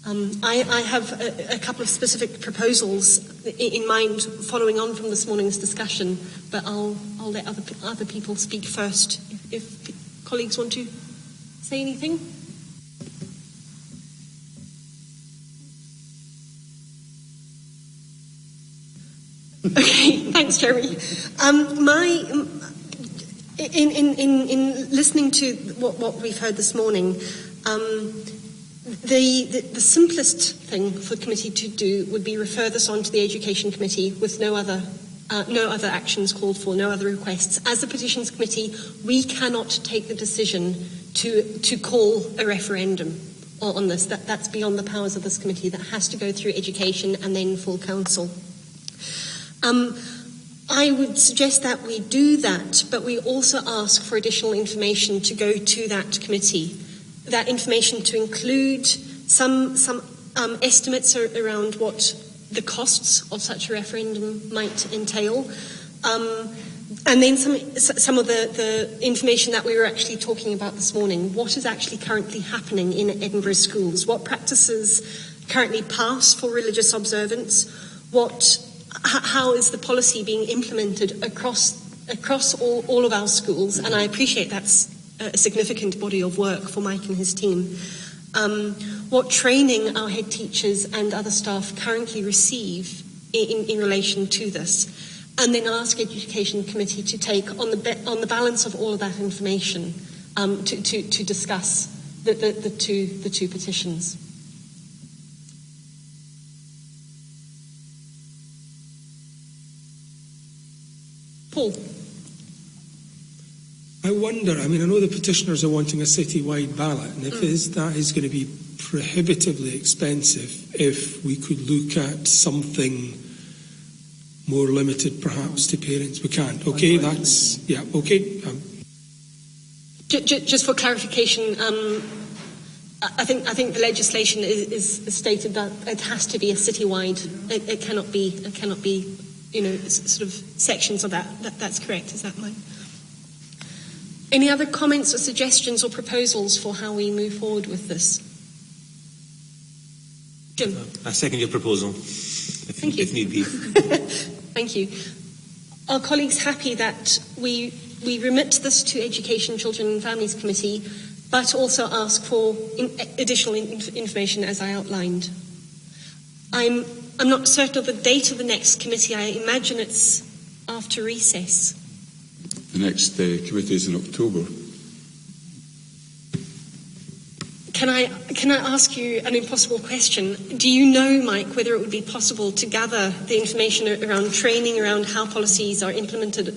I have a couple of specific proposals in mind following on from this morning's discussion, but I'll let other people speak first if colleagues want to say anything. Okay, thanks, Jeremy. In listening to what we've heard this morning, the simplest thing for the committee to do would be refer this on to the Education Committee with no other actions called for, no other requests. As the Petitions Committee, we cannot take the decision to call a referendum on this. That's beyond the powers of this committee. That has to go through Education and then full council. I would suggest that we do that, but we also ask for additional information to go to that committee. That information to include some estimates around what the costs of such a referendum might entail, and then some of the information that we were actually talking about this morning. What is actually currently happening in Edinburgh schools? What practices currently pass for religious observance? How is the policy being implemented across all of our schools? And I appreciate that's a significant body of work for Mike and his team. What training our head teachers and other staff currently receive in relation to this, and then ask Education Committee to take on the balance of all of that information to discuss the two petitions. Paul. I wonder, I know the petitioners are wanting a city-wide ballot, and if that is going to be prohibitively expensive, if we could look at something more limited perhaps to parents. We can't. Okay, that's, yeah, okay. Just for clarification, I think the legislation is stated that it has to be a city-wide. It cannot be, sort of sections of that. That's correct. Is that right? Any other comments or suggestions or proposals for how we move forward with this? Jim. I second your proposal. Thank you. If need be. Thank you. Are colleagues happy that we remit this to Education, Children and Families Committee, but also ask for additional information as I outlined? I'm not certain of the date of the next committee. I imagine it's after recess. The next committee is in October. Can I ask you an impossible question? Do you know, Mike, whether it would be possible to gather the information around training, around how policies are implemented,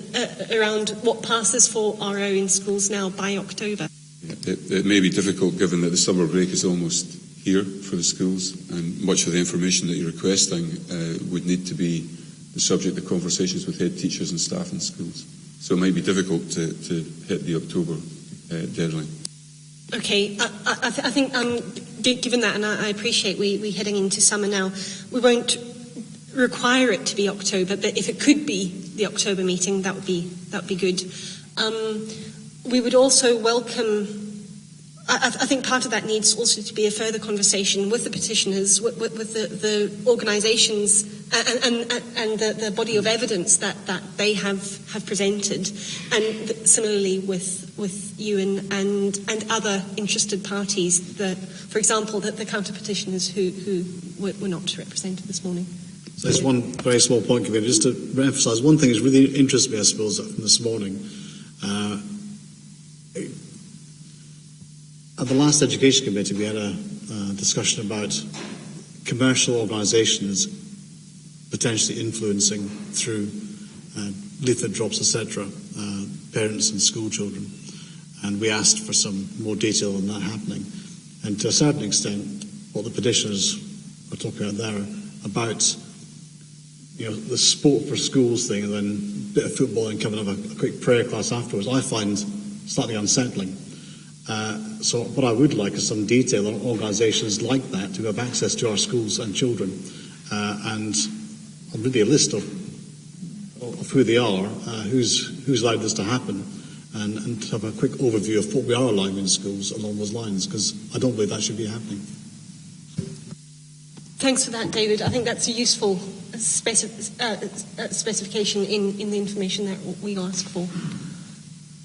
around what passes for RO in schools now by October? It may be difficult given that the summer break is almost here for the schools, and much of the information that you're requesting would need to be the subject of conversations with head teachers and staff in schools. So it might be difficult to hit the October deadline. Okay, I think given that, and I appreciate we're heading into summer now, we won't require it to be October, but if it could be the October meeting, that would be good. We would also welcome. I think part of that needs also to be a further conversation with the petitioners, with the organisations and the body of evidence that they have presented, and similarly with you and other interested parties. For example, the counter-petitioners who were not represented this morning. So there's one very small point, Convener, just to emphasise. One thing that really interests me, I suppose, from this morning. At the last Education Committee, we had a discussion about commercial organisations potentially influencing through leaflet drops, etc., parents and school children. And we asked for some more detail on that happening. And to a certain extent, what the petitioners are talking about there, about the sport for schools thing and then a bit of football and coming up a quick prayer class afterwards, I find slightly unsettling. So what I would like is some detail on organisations like that who have access to our schools and children, and really a list of who they are, who's allowed this to happen, and to have a quick overview of what we are allowing in schools along those lines, because I don't believe that should be happening. Thanks for that, David. I think that's a useful specification in the information that we ask for.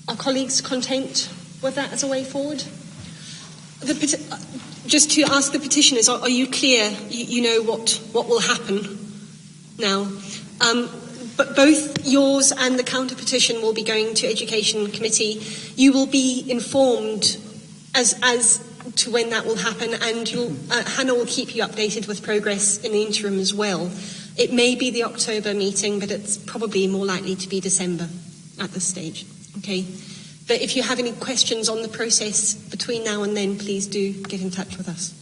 Are colleagues content with that as a way forward? Just to ask the petitioners, are you clear? You know what will happen now? But both yours and the counter petition will be going to Education Committee. You will be informed as to when that will happen, and Hannah will keep you updated with progress in the interim as well. It may be the October meeting, but it's probably more likely to be December at this stage. Okay. But if you have any questions on the process between now and then, please do get in touch with us.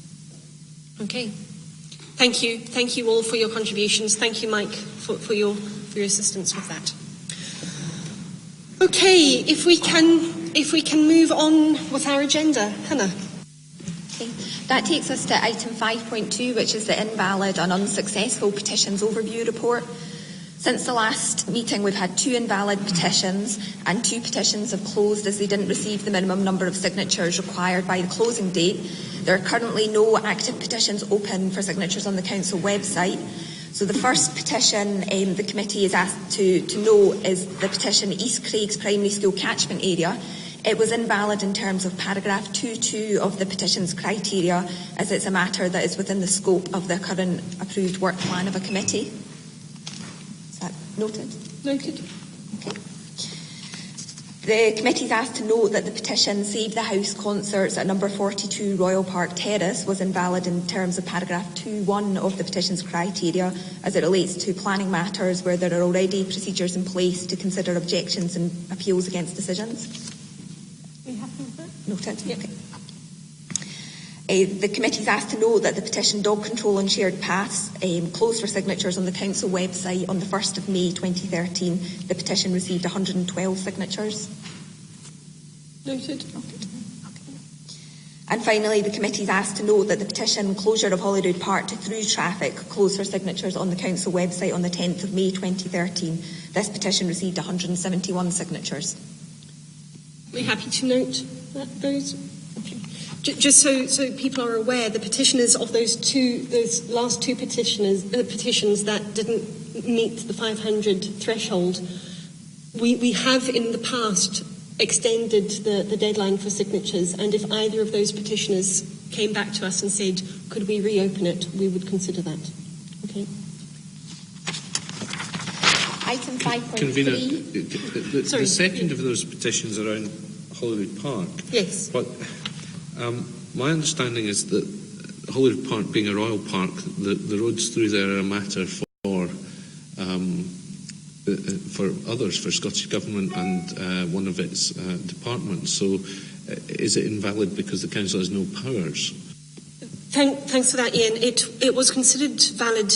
Okay. Thank you. Thank you all for your contributions. Thank you, Mike, for your assistance with that. Okay, if we can move on with our agenda. Hannah. Okay. That takes us to item 5.2, which is the invalid and unsuccessful petitions overview report. Since the last meeting, we've had 2 invalid petitions, and 2 petitions have closed as they didn't receive the minimum number of signatures required by the closing date. There are currently no active petitions open for signatures on the Council website. So the first petition the committee is asked to know is the petition East Craigs Primary School Catchment Area. It was invalid in terms of paragraph 2.2 of the petition's criteria, as it's a matter that is within the scope of the current approved work plan of a committee. Noted? Noted. Okay. The committee is asked to note that the petition Save the House concerts at number 42 Royal Park Terrace was invalid in terms of paragraph 2.1 of the petition's criteria, as it relates to planning matters where there are already procedures in place to consider objections and appeals against decisions. Are you happy with that? Noted. Yep. Okay. The committee is asked to note that the petition Dog Control on Shared Paths closed for signatures on the Council website on the 1st of May 2013. The petition received 112 signatures. Noted. And finally, the committee is asked to note that the petition Closure of Holyrood Park to through traffic closed for signatures on the Council website on the 10th of May 2013. This petition received 171 signatures. Are you happy to note those? Okay. Just so people are aware, the petitioners of those last 2 petitions that didn't meet the 500 threshold, we have in the past extended the deadline for signatures, and if either of those petitioners came back to us and said, could we reopen it, we would consider that. Okay. Item 5.3. Convener, the second of those petitions around Holyrood Park. Yes. But My understanding is that Holyrood Park being a royal park, the roads through there are a matter for others, for Scottish Government and one of its departments. So is it invalid because the Council has no powers? Thanks for that, Ian. It was considered valid,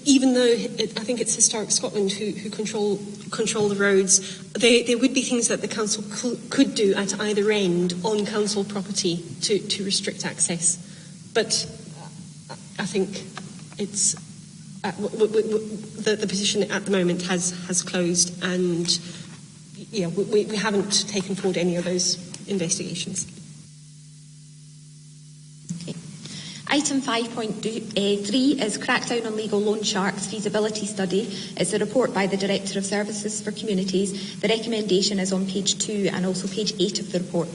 even though I think it's Historic Scotland who control the roads. There would be things that the council could do at either end on council property to restrict access. But I think it's the petition at the moment has closed, and we haven't taken forward any of those investigations. Item 5.3 is Crackdown on Legal Loan Sharks feasibility study. It's a report by the Director of Services for Communities. The recommendation is on page 2 and also page 8 of the report.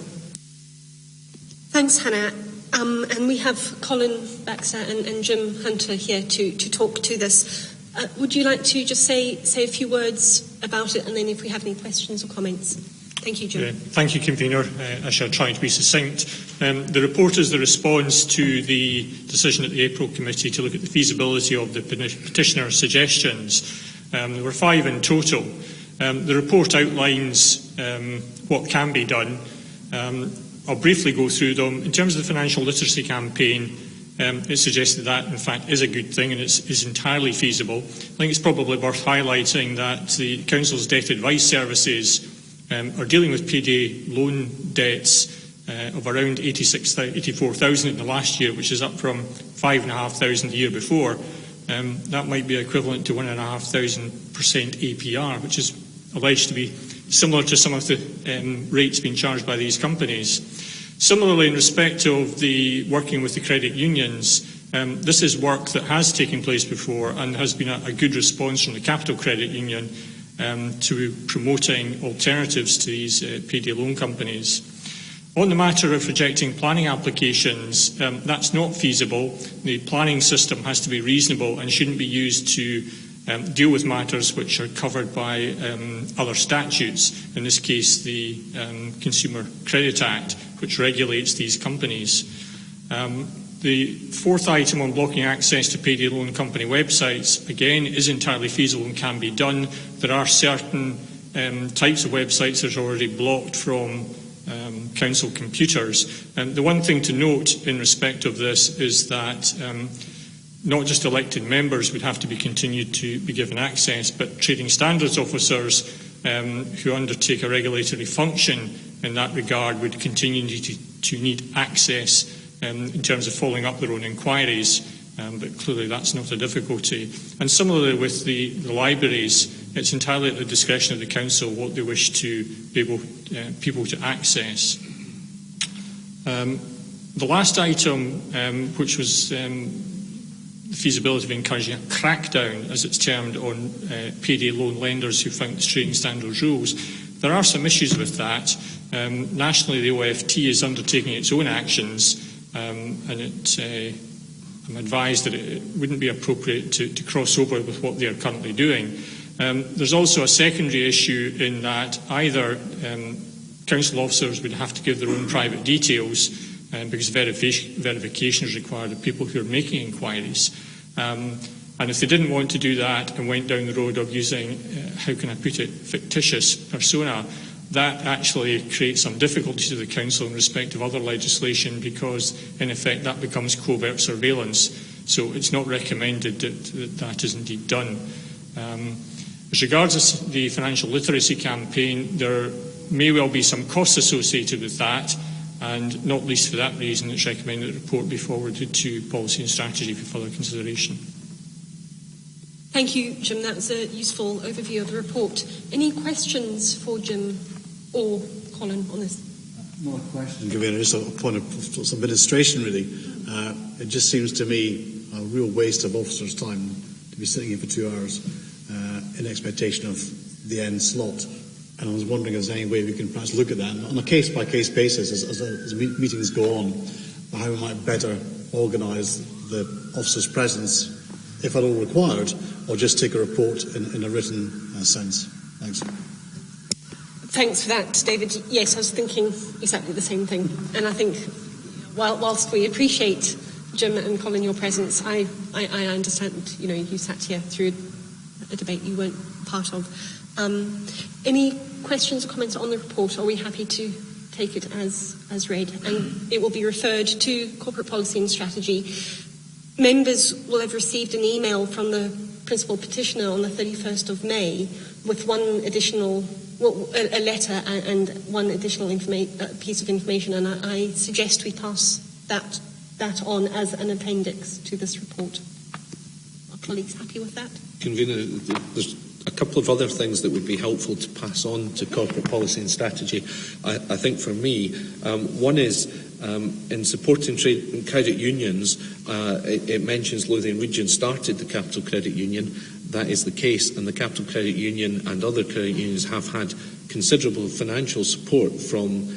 Thanks, Hannah. And we have Colin Baxter and Jim Hunter here to talk to this. Would you like to just say a few words about it, and then if we have any questions or comments? Thank you, Jim. Thank you, Convener. I shall try to be succinct. The report is the response to the decision at the April Committee to look at the feasibility of the petitioner's suggestions. There were 5 in total. The report outlines what can be done. I'll briefly go through them. In terms of the financial literacy campaign, it suggested that, in fact, is a good thing and is entirely feasible. I think it's probably worth highlighting that the Council's debt advice services are dealing with payday loan debts of around 84,000 in the last year, which is up from 5,500 the year before. That might be equivalent to 1,500% APR, which is alleged to be similar to some of the rates being charged by these companies. Similarly, in respect of the working with the credit unions, this is work that has taken place before and has been a good response from the Capital Credit Union to promoting alternatives to these payday loan companies. On the matter of rejecting planning applications, that's not feasible. The planning system has to be reasonable and shouldn't be used to deal with matters which are covered by other statutes, in this case the Consumer Credit Act, which regulates these companies. The 4th item on blocking access to payday loan company websites, again, is entirely feasible and can be done. There are certain types of websites that are already blocked from council computers. The one thing to note in respect of this is that not just elected members would have to be continued to be given access, but trading standards officers who undertake a regulatory function in that regard would continue to need access in terms of following up their own inquiries, but clearly that's not a difficulty. And similarly with the libraries, it's entirely at the discretion of the council what they wish to be able people to access. The last item, which was the feasibility of encouraging a crackdown, as it's termed, on payday loan lenders who found the trading standards rules. There are some issues with that. Nationally, the OFT is undertaking its own actions, and I'm advised that it wouldn't be appropriate to cross over with what they are currently doing. There's also a secondary issue in that either council officers would have to give their own private details because verification is required of people who are making inquiries. And if they didn't want to do that and went down the road of using, how can I put it, fictitious persona, that actually creates some difficulty to the council in respect of other legislation because, in effect, that becomes covert surveillance. So it's not recommended that is indeed done. As regards the financial literacy campaign, there may well be some costs associated with that, and not least for that reason it's recommended that the report be forwarded to Policy and Strategy for further consideration. Thank you, Jim. That was a useful overview of the report. Any questions for Jim or Colin on this? Not a question, Convener, just a point of some administration, really. It just seems to me a real waste of officers' time to be sitting here for 2 hours in expectation of the end slot. And I was wondering if there's any way we can perhaps look at that on a case-by-case basis as meetings go on, how we might better organise the officer's presence, if at all required, or just take a report in a written sense. Thanks. Thanks for that, David. Yes, I was thinking exactly the same thing. And I think whilst we appreciate, Jim and Colin, your presence, I understand, you sat here through a debate you weren't part of. Any questions or comments on the report? Are we happy to take it as read? And it will be referred to Corporate Policy and Strategy. Members will have received an email from the Principal Petitioner on the 31st of May with a letter and one additional piece of information, and I suggest we pass that on as an appendix to this report. Are colleagues happy with that? Convener, there's a couple of other things that would be helpful to pass on to Corporate Policy and Strategy. I think for me, one is in supporting trade and credit unions, it mentions Lothian Region started the Capital Credit Union. That is the case, and the Capital Credit Union and other credit unions have had considerable financial support from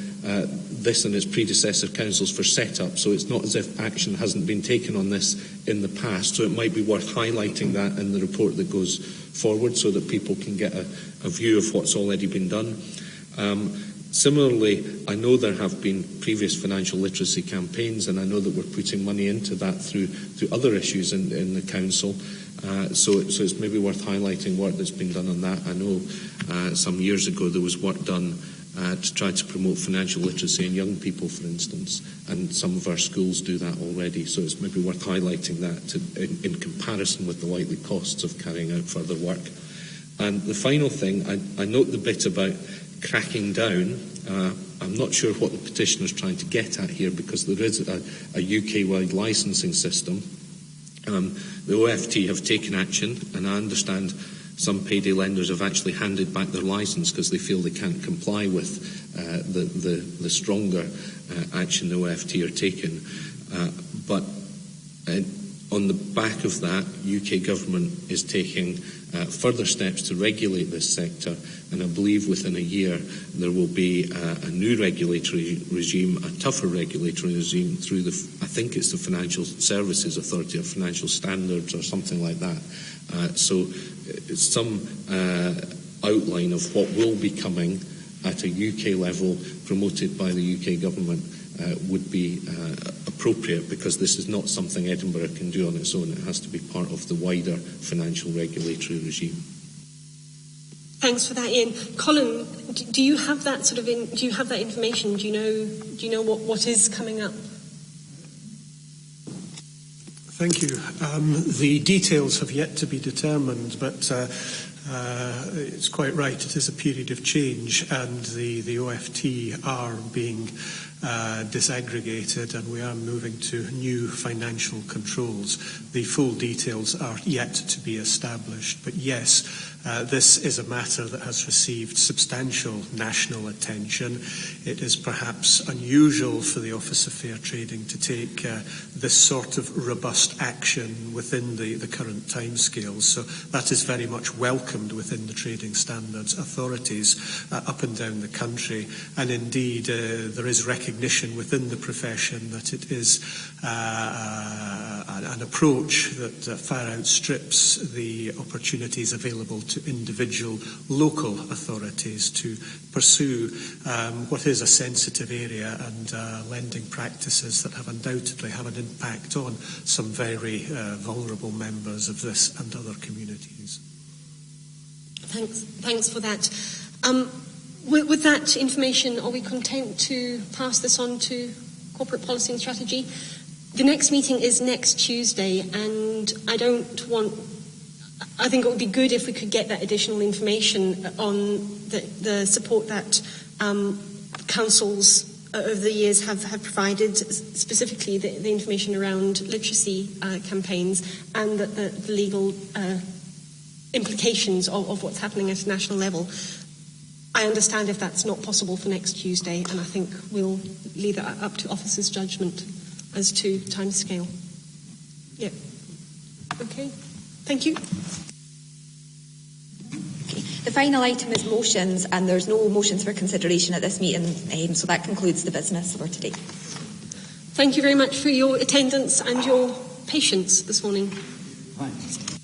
this and its predecessor councils for set-up, so it's not as if action hasn't been taken on this in the past, so it might be worth highlighting that in the report that goes forward so that people can get a view of what's already been done. Similarly, I know there have been previous financial literacy campaigns, and I know that we're putting money into that through other issues in the council. So it's maybe worth highlighting work that's been done on that. I know some years ago there was work done to try to promote financial literacy in young people, for instance, and some of our schools do that already. So it's maybe worth highlighting that in comparison with the likely costs of carrying out further work. And the final thing, I note the bit about cracking down. I'm not sure what the petitioner is trying to get at here, because there is a UK-wide licensing system. The OFT have taken action, and I understand some payday lenders have actually handed back their licence because they feel they can't comply with the stronger action the OFT are taking. But on the back of that, UK government is taking further steps to regulate this sector, and I believe within a year there will be a new regulatory regime, a tougher regulatory regime through I think it's the Financial Services Authority or Financial Standards or something like that. So some outline of what will be coming at a UK level promoted by the UK government would be appropriate, because this is not something Edinburgh can do on its own. It has to be part of the wider financial regulatory regime. Thanks for that, Ian. Colin, do you have that do you have that information? Do you know what is coming up? Thank you. The details have yet to be determined, but it's quite right. It is a period of change, and the OFT are being disaggregated, and we are moving to new financial controls. The full details are yet to be established, but yes, this is a matter that has received substantial national attention. It is perhaps unusual for the Office of Fair Trading to take this sort of robust action within the current timescales, so that is very much welcomed within the trading standards authorities up and down the country, and indeed there is recognition within the profession that it is an approach that far outstrips the opportunities available to individual local authorities to pursue what is a sensitive area and lending practices that have undoubtedly had an impact on some very vulnerable members of this and other communities. Thanks for that. With that information, are we content to pass this on to Corporate Policy and Strategy? The next meeting is next Tuesday, and I think it would be good if we could get that additional information on the support that councils over the years have provided, specifically the information around literacy campaigns and the legal implications of what's happening at a national level. I understand if that's not possible for next Tuesday, and I think we'll leave that up to officers' judgment as to timescale. Yeah. Okay. Thank you. The final item is motions, and there's no motions for consideration at this meeting, so that concludes the business for today. Thank you very much for your attendance and your patience this morning. Thanks.